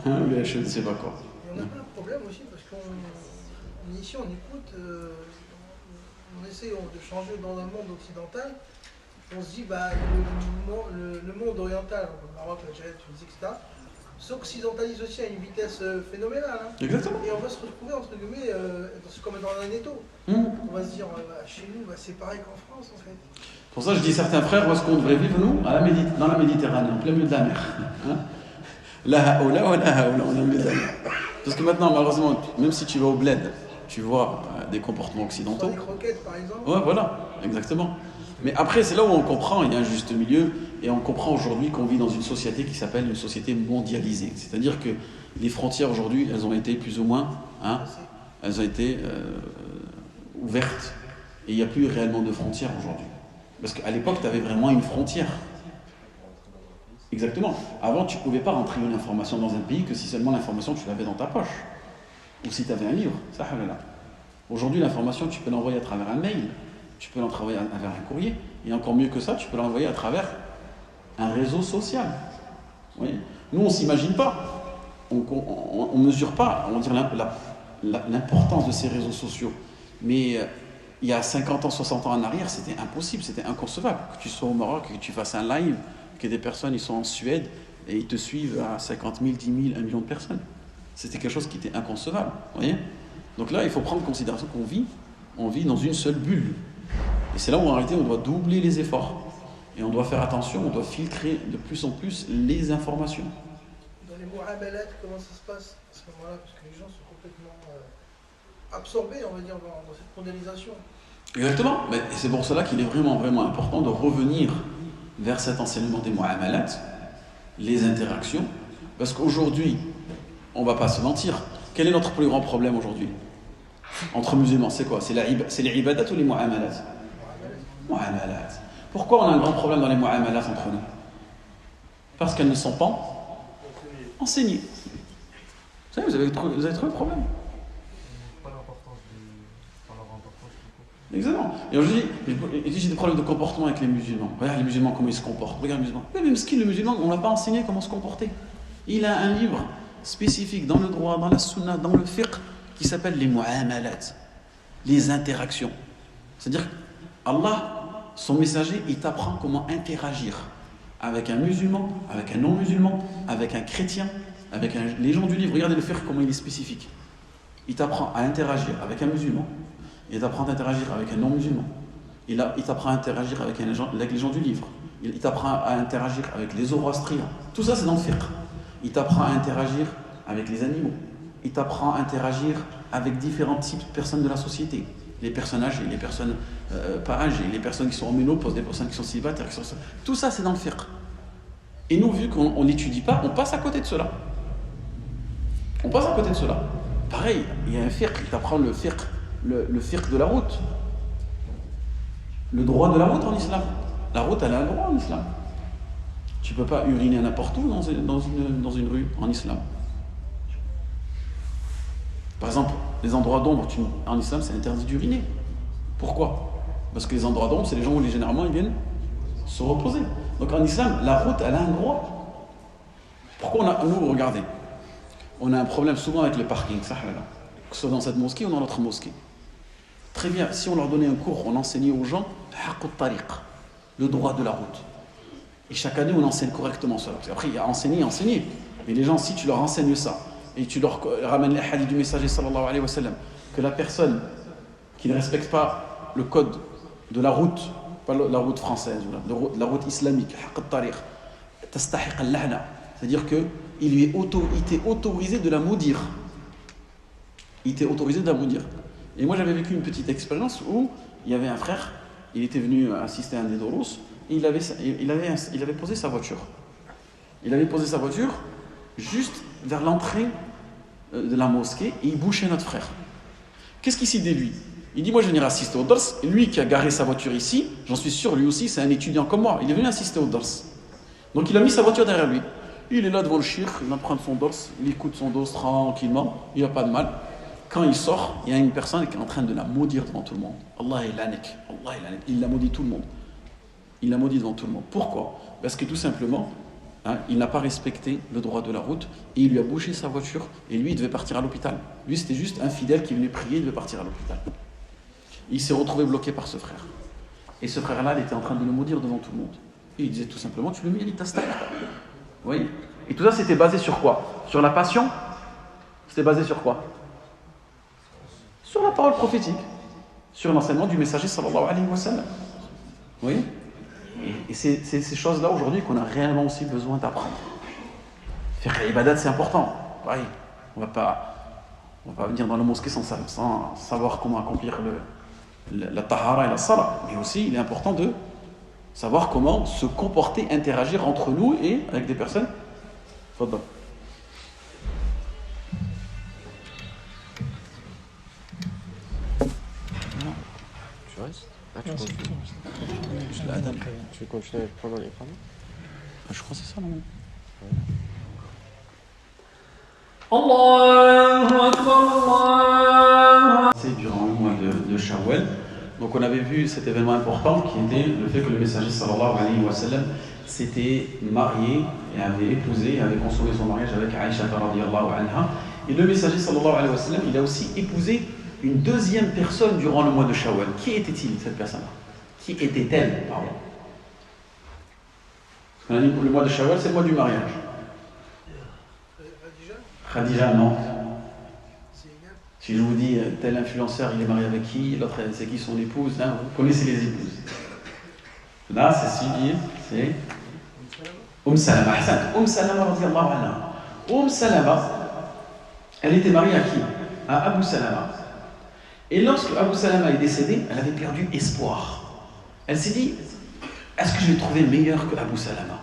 ou il a je ne sais pas quoi. Et on a pas un problème aussi parce qu'ici on écoute, on essaie de changer dans le monde occidental. On se dit, bah, le monde oriental, le Maroc, l'Algérie, la Tunisie, etc., s'occidentalise aussi à une vitesse phénoménale. Hein. Exactement. Et on va se retrouver, entre guillemets, comme dans un étau. On va se dire, chez nous, c'est pareil qu'en France, en fait. Pour ça, je dis certains frères, où est-ce qu'on devrait vivre, nous? Dans la Méditerranée, en plein milieu de la mer. La haoula ou la haoula, on est au milieu de la mer. Parce que maintenant, malheureusement, même si tu vas au bled, tu vois des comportements occidentaux. Des croquettes, par exemple. Ouais, voilà, exactement. Mais après, c'est là où on comprend, il y a un juste milieu, et on comprend aujourd'hui qu'on vit dans une société qui s'appelle une société mondialisée. C'est-à-dire que les frontières aujourd'hui, elles ont été plus ou moins, elles ont été ouvertes, et il n'y a plus réellement de frontières aujourd'hui. Parce qu'à l'époque, tu avais vraiment une frontière. Exactement. Avant, tu ne pouvais pas rentrer une information dans un pays que si seulement l'information, tu l'avais dans ta poche. Ou si tu avais un livre. Aujourd'hui, l'information, tu peux l'envoyer à travers un mail. Tu peux l'envoyer à travers un courrier. Et encore mieux que ça, tu peux l'envoyer à travers un réseau social. Oui. Nous, on ne s'imagine pas. On ne mesure pas, on va dire, l'importance de ces réseaux sociaux. Mais il y a 50 ans, 60 ans en arrière, c'était impossible, c'était inconcevable. Que tu sois au Maroc, que tu fasses un live, que des personnes ils sont en Suède et ils te suivent à 50 000, 10 000, 1 million de personnes. C'était quelque chose qui était inconcevable. Voyez. Donc là, il faut prendre en considération on vit dans une seule bulle. Et c'est là où en réalité on doit doubler les efforts. Et on doit faire attention, on doit filtrer de plus en plus les informations. Dans les mu'amalat, comment ça se passe à ce moment-là? Parce que les gens sont complètement absorbés, on va dire, dans cette mondialisation. Exactement. Mais c'est pour cela qu'il est vraiment, vraiment important de revenir vers cet enseignement des mu'amalat, les interactions. Parce qu'aujourd'hui, on ne va pas se mentir, quel est notre plus grand problème aujourd'hui? Entre musulmans, c'est quoi? C'est les ibadat ou les mu'amalat? Mu'amalat. Pourquoi on a un grand problème dans les mu'amalat entre nous? Parce qu'elles ne sont pas enseignées. Vous savez, vous avez trouvé le problème? Pas l'importance pas leur importance. Exactement. Et aujourd'hui, j'ai des problèmes de comportement avec les musulmans. Regarde les musulmans, comment ils se comportent. Regarde les musulmans. Mais même ce qui le musulman, on ne l'a pas enseigné comment se comporter. Il a un livre spécifique dans le droit, dans la sunna, dans le fiqh, qui s'appelle les mu'amalat, les interactions. C'est-à-dire Allah, son messager, il t'apprend comment interagir avec un musulman, avec un non-musulman, avec un chrétien, avec les gens du livre. Regardez le fiqh, comment il est spécifique. Il t'apprend à interagir avec un musulman, il t'apprend à interagir avec un non-musulman, il t'apprend à interagir avec les gens du livre, il t'apprend à interagir avec les zoroastriens. Tout ça, c'est dans le fiqh. Il t'apprend à interagir avec les animaux, il t'apprend à interagir avec différents types de personnes de la société. Les personnes âgées, les personnes pas âgées, les personnes qui sont en ménopause, les personnes qui sont célibataires, tout ça c'est dans le fiqh. Et nous, vu qu'on n'étudie pas, on passe à côté de cela. On passe à côté de cela. Pareil, il y a un fiqh, il t'apprend le fiqh de la route. Le droit de la route en islam. La route, elle a un droit en islam. Tu ne peux pas uriner n'importe où dans une rue en islam. Par exemple, les endroits d'ombre, en islam, c'est interdit d'uriner. Pourquoi? Parce que les endroits d'ombre, c'est les gens où généralement ils viennent se reposer. Donc en islam, la route, elle a un droit. Pourquoi nous, regardez, on a un problème souvent avec le parking, ça, que ce soit dans cette mosquée ou dans l'autre mosquée. Très bien, si on leur donnait un cours, on enseignait aux gens le droit de la route. Et chaque année, on enseigne correctement cela. Parce qu'après, il y a enseigner. Mais les gens, si tu leur enseignes ça, et tu leur ramènes les hadiths du messager sallallahu alayhi wa sallam, que la personne qui ne respecte pas le code de la route, pas la route française, la route islamique, c'est-à-dire qu'il t'est autorisé de la maudire. Il t'est autorisé de la maudire. Et moi j'avais vécu une petite expérience où il y avait un frère, il était venu assister à un des doros, et il avait posé sa voiture. Il avait posé sa voiture juste vers l'entrée de la mosquée et il bouchait notre frère. Qu'est-ce qu'il s'est dit lui? Il dit, moi je vais venir assister au dars, et lui qui a garé sa voiture ici, j'en suis sûr, lui aussi c'est un étudiant comme moi, il est venu assister au dars. Donc il a mis sa voiture derrière lui. Il est là devant le shir, il va prendre son dars, il écoute son dars tranquillement, il n'y a pas de mal. Quand il sort, il y a une personne qui est en train de la maudire devant tout le monde. Allah ilanik, il la maudit tout le monde. Il la maudit devant tout le monde. Pourquoi? Parce que tout simplement, il n'a pas respecté le droit de la route et il lui a bouché sa voiture et lui il devait partir à l'hôpital. Lui c'était juste un fidèle qui venait prier, il devait partir à l'hôpital. Il s'est retrouvé bloqué par ce frère. Et ce frère-là, il était en train de le maudire devant tout le monde. Et il disait tout simplement, tu le mérites, t'as. Vous voyez? Et tout ça c'était basé sur quoi? Sur la passion? C'était basé sur quoi? Sur la parole prophétique, sur l'enseignement du messager sallallahu alayhi wa sallam. Vous voyez? Et c'est ces choses-là aujourd'hui qu'on a réellement aussi besoin d'apprendre. Faire l'ibadat, c'est important. Pareil, on va pas venir dans la mosquée sans savoir comment accomplir la tahara et la salat. Mais aussi, il est important de savoir comment se comporter, interagir entre nous et avec des personnes. Fadal. Tu restes? Tu veux continuer pendant les femmes? Je crois que c'est ça, non? C'est durant le mois de Shawwal. Donc on avait vu cet événement important qui était le fait que le messager sallallahu alayhi wa sallam s'était marié et avait épousé, avait consommé son mariage avec Aïcha radiyallahu anha. Et le messager sallallahu alayhi wa sallam, il a aussi épousé une deuxième personne durant le mois de Shawwal. Qui était-il, cette personne-là? Qui était-elle, pardon? Parce qu'on a dit que le mois de Shawwal, c'est le mois du mariage. Khadija, non. Si je vous dis tel influenceur, il est marié avec qui, l'autre c'est qui son épouse, hein, vous connaissez les épouses. Là, c'est celui, c'est Salama. Salama radiyallahu anha. Salama, elle était mariée à qui? À Abu Salama. Et lorsque Abu Salama est décédé, elle avait perdu espoir. Elle s'est dit, est-ce que je vais trouver meilleur que Abu Salama?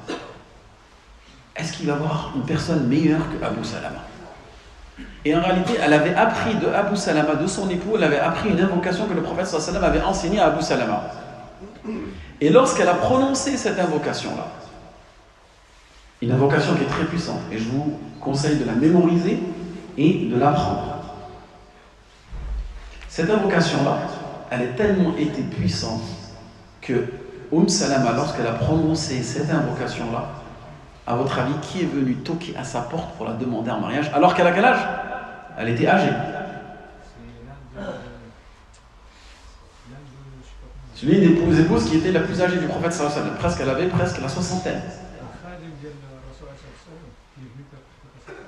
Est-ce qu'il va y avoir une personne meilleure que Abu Salama? Et en réalité, elle avait appris de Abu Salama, de son époux, elle avait appris une invocation que le prophète sallallahu alayhi wa sallam avait enseignée à Abu Salama. Et lorsqu'elle a prononcé cette invocation-là, une invocation qui est très puissante, et je vous conseille de la mémoriser et de l'apprendre. Cette invocation-là, elle a tellement été puissante que Salama, lorsqu'elle a prononcé cette invocation-là, à votre avis, qui est venu toquer à sa porte pour la demander en mariage? Alors qu'elle a quel âge? Elle était âgée. C'est l'une des épouses qui était la plus âgée du prophète sallallahu alayhi wa sallam. Elle avait presque la soixantaine.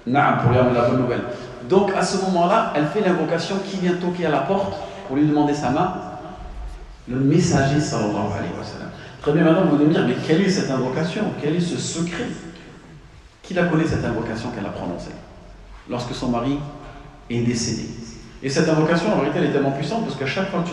Naam, pour lui amener la bonne nouvelle. Donc à ce moment-là, elle fait l'invocation. Qui vient toquer à la porte pour lui demander sa main? Le messager sallallahu alayhi wa sallam. Très bien, maintenant vous allez me dire, mais quelle est cette invocation? Quel est ce secret? Qui la connaît cette invocation qu'elle a prononcée lorsque son mari est décédé? Et cette invocation, en vérité, elle est tellement puissante parce qu'à chaque fois que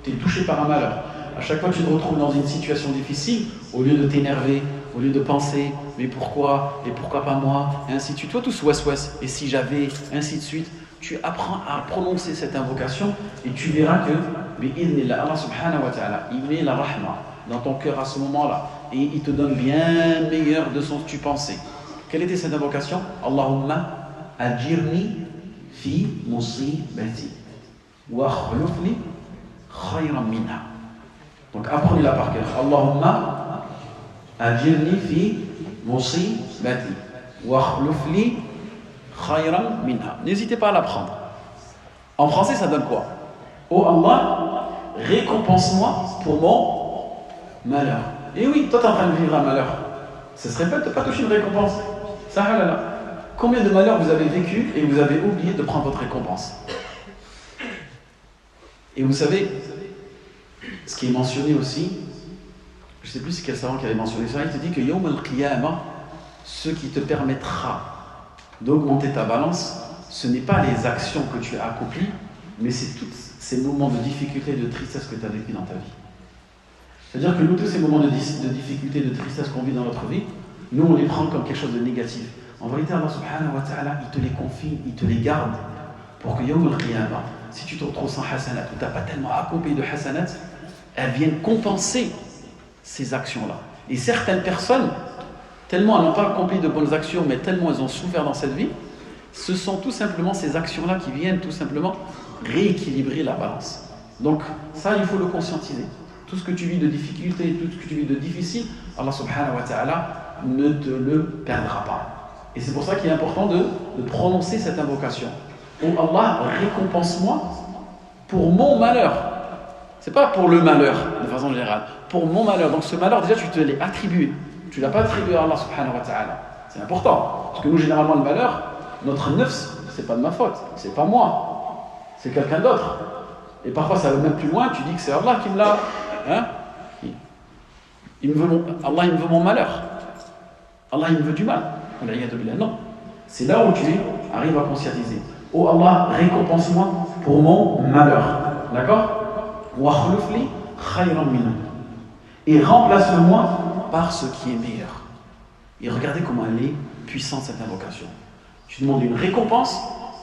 tu es touché par un malheur, à chaque fois que tu te retrouves dans une situation difficile, au lieu de t'énerver, au lieu de penser, mais pourquoi, et pourquoi pas moi, et ainsi de suite, toi tous ouest, et si j'avais, ainsi de suite, tu apprends à prononcer cette invocation et tu verras que, Allah subhanahu wa ta'ala, il met la rahma dans ton cœur à ce moment-là, et il te donne bien meilleur de ce que tu pensais. Quelle était cette invocation? Allahumma ajirni fi musibati wa akhlufni khayran minha. Donc apprenez-la par cœur. Allahumma ajirni fi musibati wa akhlufni khayran minha. N'hésitez pas à l'apprendre. En français, ça donne quoi? Oh Allah, récompense-moi pour mon malheur. Et oui, toi tu es en train de vivre un malheur. Ça se répète, tu n'as pas touché une récompense. Ça, halala. Combien de malheurs vous avez vécu et vous avez oublié de prendre votre récompense? Et vous savez, ce qui est mentionné aussi, je ne sais plus c'est quel savant qui avait mentionné ça, il te dit que Yawm al-Qiyamah, ce qui te permettra d'augmenter ta balance, ce n'est pas les actions que tu as accomplies, mais c'est tous ces moments de difficulté et de tristesse que tu as vécu dans ta vie. C'est-à-dire que nous, tous ces moments de difficulté et de tristesse qu'on vit dans notre vie, nous, on les prend comme quelque chose de négatif. En vérité, Allah subhanahu wa ta'ala, il te les confie, il te les garde pour que Yawm al-Qiyamah, si tu te retrouves sans hasanat, ou tu n'as pas tellement accompli de hasanat, elles viennent compenser ces actions-là. Et certaines personnes, tellement elles n'ont pas accompli de bonnes actions, mais tellement elles ont souffert dans cette vie, ce sont tout simplement ces actions-là qui viennent tout simplement rééquilibrer la balance. Donc ça, il faut le conscientiser. Tout ce que tu vis de difficulté, tout ce que tu vis de difficile, Allah subhanahu wa ta'ala ne te le perdra pas. Et c'est pour ça qu'il est important de prononcer cette invocation. Oh Allah, récompense-moi pour mon malheur. C'est pas pour le malheur, de façon générale. Pour mon malheur. Donc ce malheur, déjà, tu te l'es attribué. Tu ne l'as pas attribué à Allah subhanahu wa ta'ala. C'est important. Parce que nous, généralement, le malheur, notre nefs, c'est pas de ma faute. C'est pas moi. C'est quelqu'un d'autre. Et parfois, ça va même plus loin. Tu dis que c'est Allah qui me l'a... Hein? Allah, il me veut mon malheur. Allah, il me veut du mal. Non. C'est là où tu arrives à conscientiser. Oh Allah, récompense-moi pour mon malheur. D'accord? Et remplace-le-moi par ce qui est meilleur. Et regardez comment elle est puissante cette invocation. Tu demandes une récompense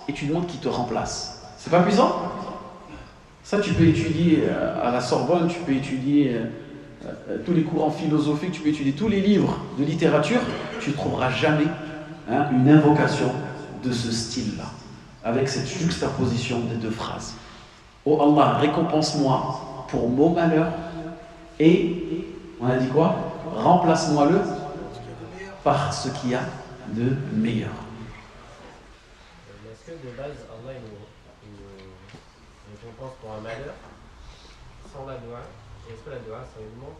et tu demandes qu'il te remplace. C'est pas puissant? Ça, tu peux étudier à la Sorbonne, tu peux étudier tous les courants philosophiques, tu peux étudier tous les livres de littérature, tu ne trouveras jamais une invocation de ce style-là, avec cette juxtaposition des deux phrases. Oh Allah, récompense-moi pour mon malheur et, on a dit quoi? Remplace-moi-le par ce qu'il y a de meilleur. Est-ce que de base, Allah il récompense pour un malheur sans la dua? Est-ce que la dua, ça augmente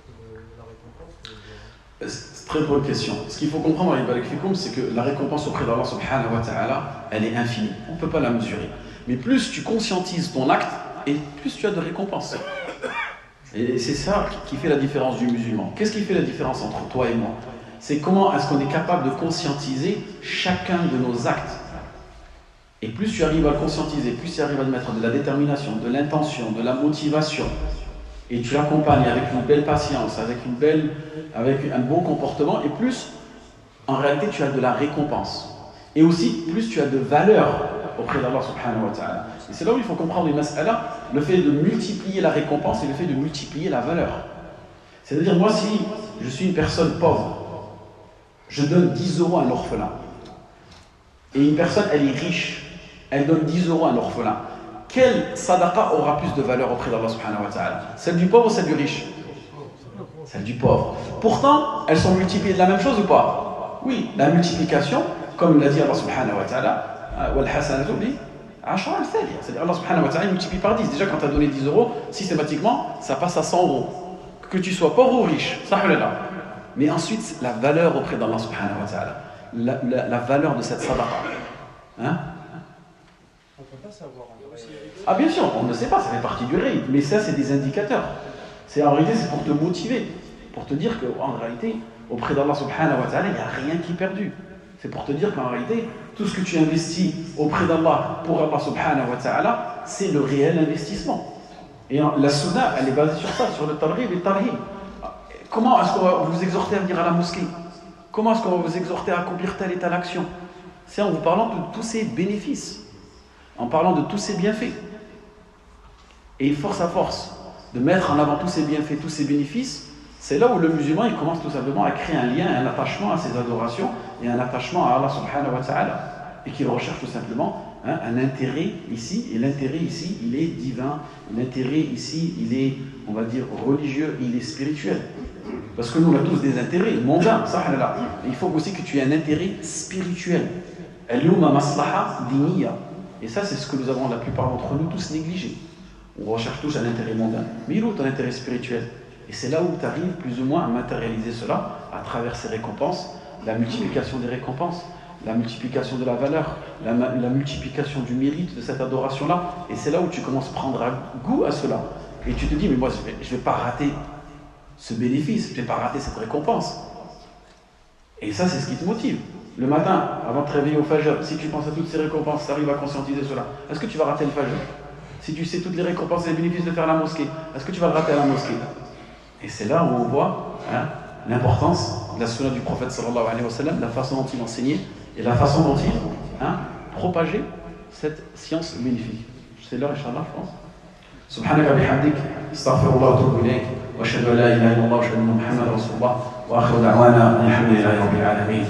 la récompense? C'est très bonne question. Ce qu'il faut comprendre avec Barak Fikoum, c'est que la récompense auprès d'Allah subhanahu wa ta'ala, elle est infinie. On ne peut pas la mesurer. Mais plus tu conscientises ton acte, et plus tu as de récompenses. Et c'est ça qui fait la différence du musulman. Qu'est-ce qui fait la différence entre toi et moi? C'est comment est-ce qu'on est capable de conscientiser chacun de nos actes. Et plus tu arrives à le conscientiser, plus tu arrives à mettre de la détermination, de l'intention, de la motivation, et tu l'accompagnes avec une belle patience, avec un bon comportement, et plus, en réalité, tu as de la récompense. Et aussi, plus tu as de valeur auprès d'Allah subhanahu wa ta'ala. Et c'est là où il faut comprendre une mas'ala, le fait de multiplier la récompense et le fait de multiplier la valeur. C'est-à-dire, moi, si je suis une personne pauvre, je donne 10 euros à un orphelin, et une personne, elle est riche, elle donne 10 euros à un orphelin, quelle sadaqa aura plus de valeur auprès d'Allah subhanahu wa ta'ala? Celle du pauvre ou celle du riche? Celle du pauvre. Pourtant, elles sont multipliées de la même chose ou pas? Oui, la multiplication, comme l'a dit Allah subhanahu wa ta'ala, c'est-à-dire Allah subhanahu wa ta'ala multiplie par 10. Déjà quand tu as donné 10 euros, systématiquement, ça passe à 100 euros. Que tu sois pauvre ou riche. Mais ensuite, la valeur auprès d'Allah subhanahu wa ta'ala, la valeur de cette sadaqa. Hein? On ne peut pas savoir en vrai. Ah bien sûr, on ne sait pas, ça fait partie du rythme, mais ça c'est des indicateurs. En réalité, c'est pour te motiver, pour te dire qu'en réalité, auprès d'Allah subhanahu wa ta'ala, il n'y a rien qui est perdu. C'est pour te dire qu'en réalité, tout ce que tu investis auprès d'Allah, pour Allah subhanahu wa ta'ala, c'est le réel investissement. Et la sunna, elle est basée sur ça, sur le targhib et le tarhib. Comment est-ce qu'on va vous exhorter à venir à la mosquée? Comment est-ce qu'on va vous exhorter à accomplir telle et telle action? C'est en vous parlant de tous ces bénéfices, en parlant de tous ces bienfaits. Et force à force de mettre en avant tous ces bienfaits, tous ces bénéfices, c'est là où le musulman il commence tout simplement à créer un lien, un attachement à ses adorations et un attachement à Allah subhanahu wa ta'ala. Et qu'il recherche tout simplement un intérêt ici, et l'intérêt ici, il est divin, l'intérêt ici, il est, on va dire, religieux, il est spirituel. Parce que nous, on a tous des intérêts mondains, ça, là. Il faut aussi que tu aies un intérêt spirituel. Al-yuma maslaha diniya. Et ça, c'est ce que nous avons, la plupart d'entre nous, tous négligé. On recherche tous un intérêt mondain. Mais il est où ton intérêt spirituel? Et c'est là où tu arrives plus ou moins à matérialiser cela à travers ces récompenses, la multiplication des récompenses, la multiplication de la valeur, la multiplication du mérite de cette adoration-là. Et c'est là où tu commences à prendre goût à cela. Et tu te dis, mais moi, je ne vais pas rater ce bénéfice, je ne vais pas rater cette récompense. Et ça, c'est ce qui te motive. Le matin, avant de te réveiller au Fajr, si tu penses à toutes ces récompenses, tu arrives à conscientiser cela. Est-ce que tu vas rater le Fajr? Si tu sais toutes les récompenses et les bénéfices de faire la mosquée, est-ce que tu vas le rater à la mosquée? Et c'est là où on voit l'importance de la sunna du prophète sallallahu alayhi wa sallam, la façon dont il enseignait et la façon dont il propageait cette science bénéfique. C'est l'heure, Inch'Allah, je pense. Subhanaka bihamdik, astaghfirullah wa atubu ilayk, wa ashhadu an la ilaha illallah wa ashhadu anna Muhammadan rasulullah, wa akhiru da'wana alhamdulillahi rabbil alamin.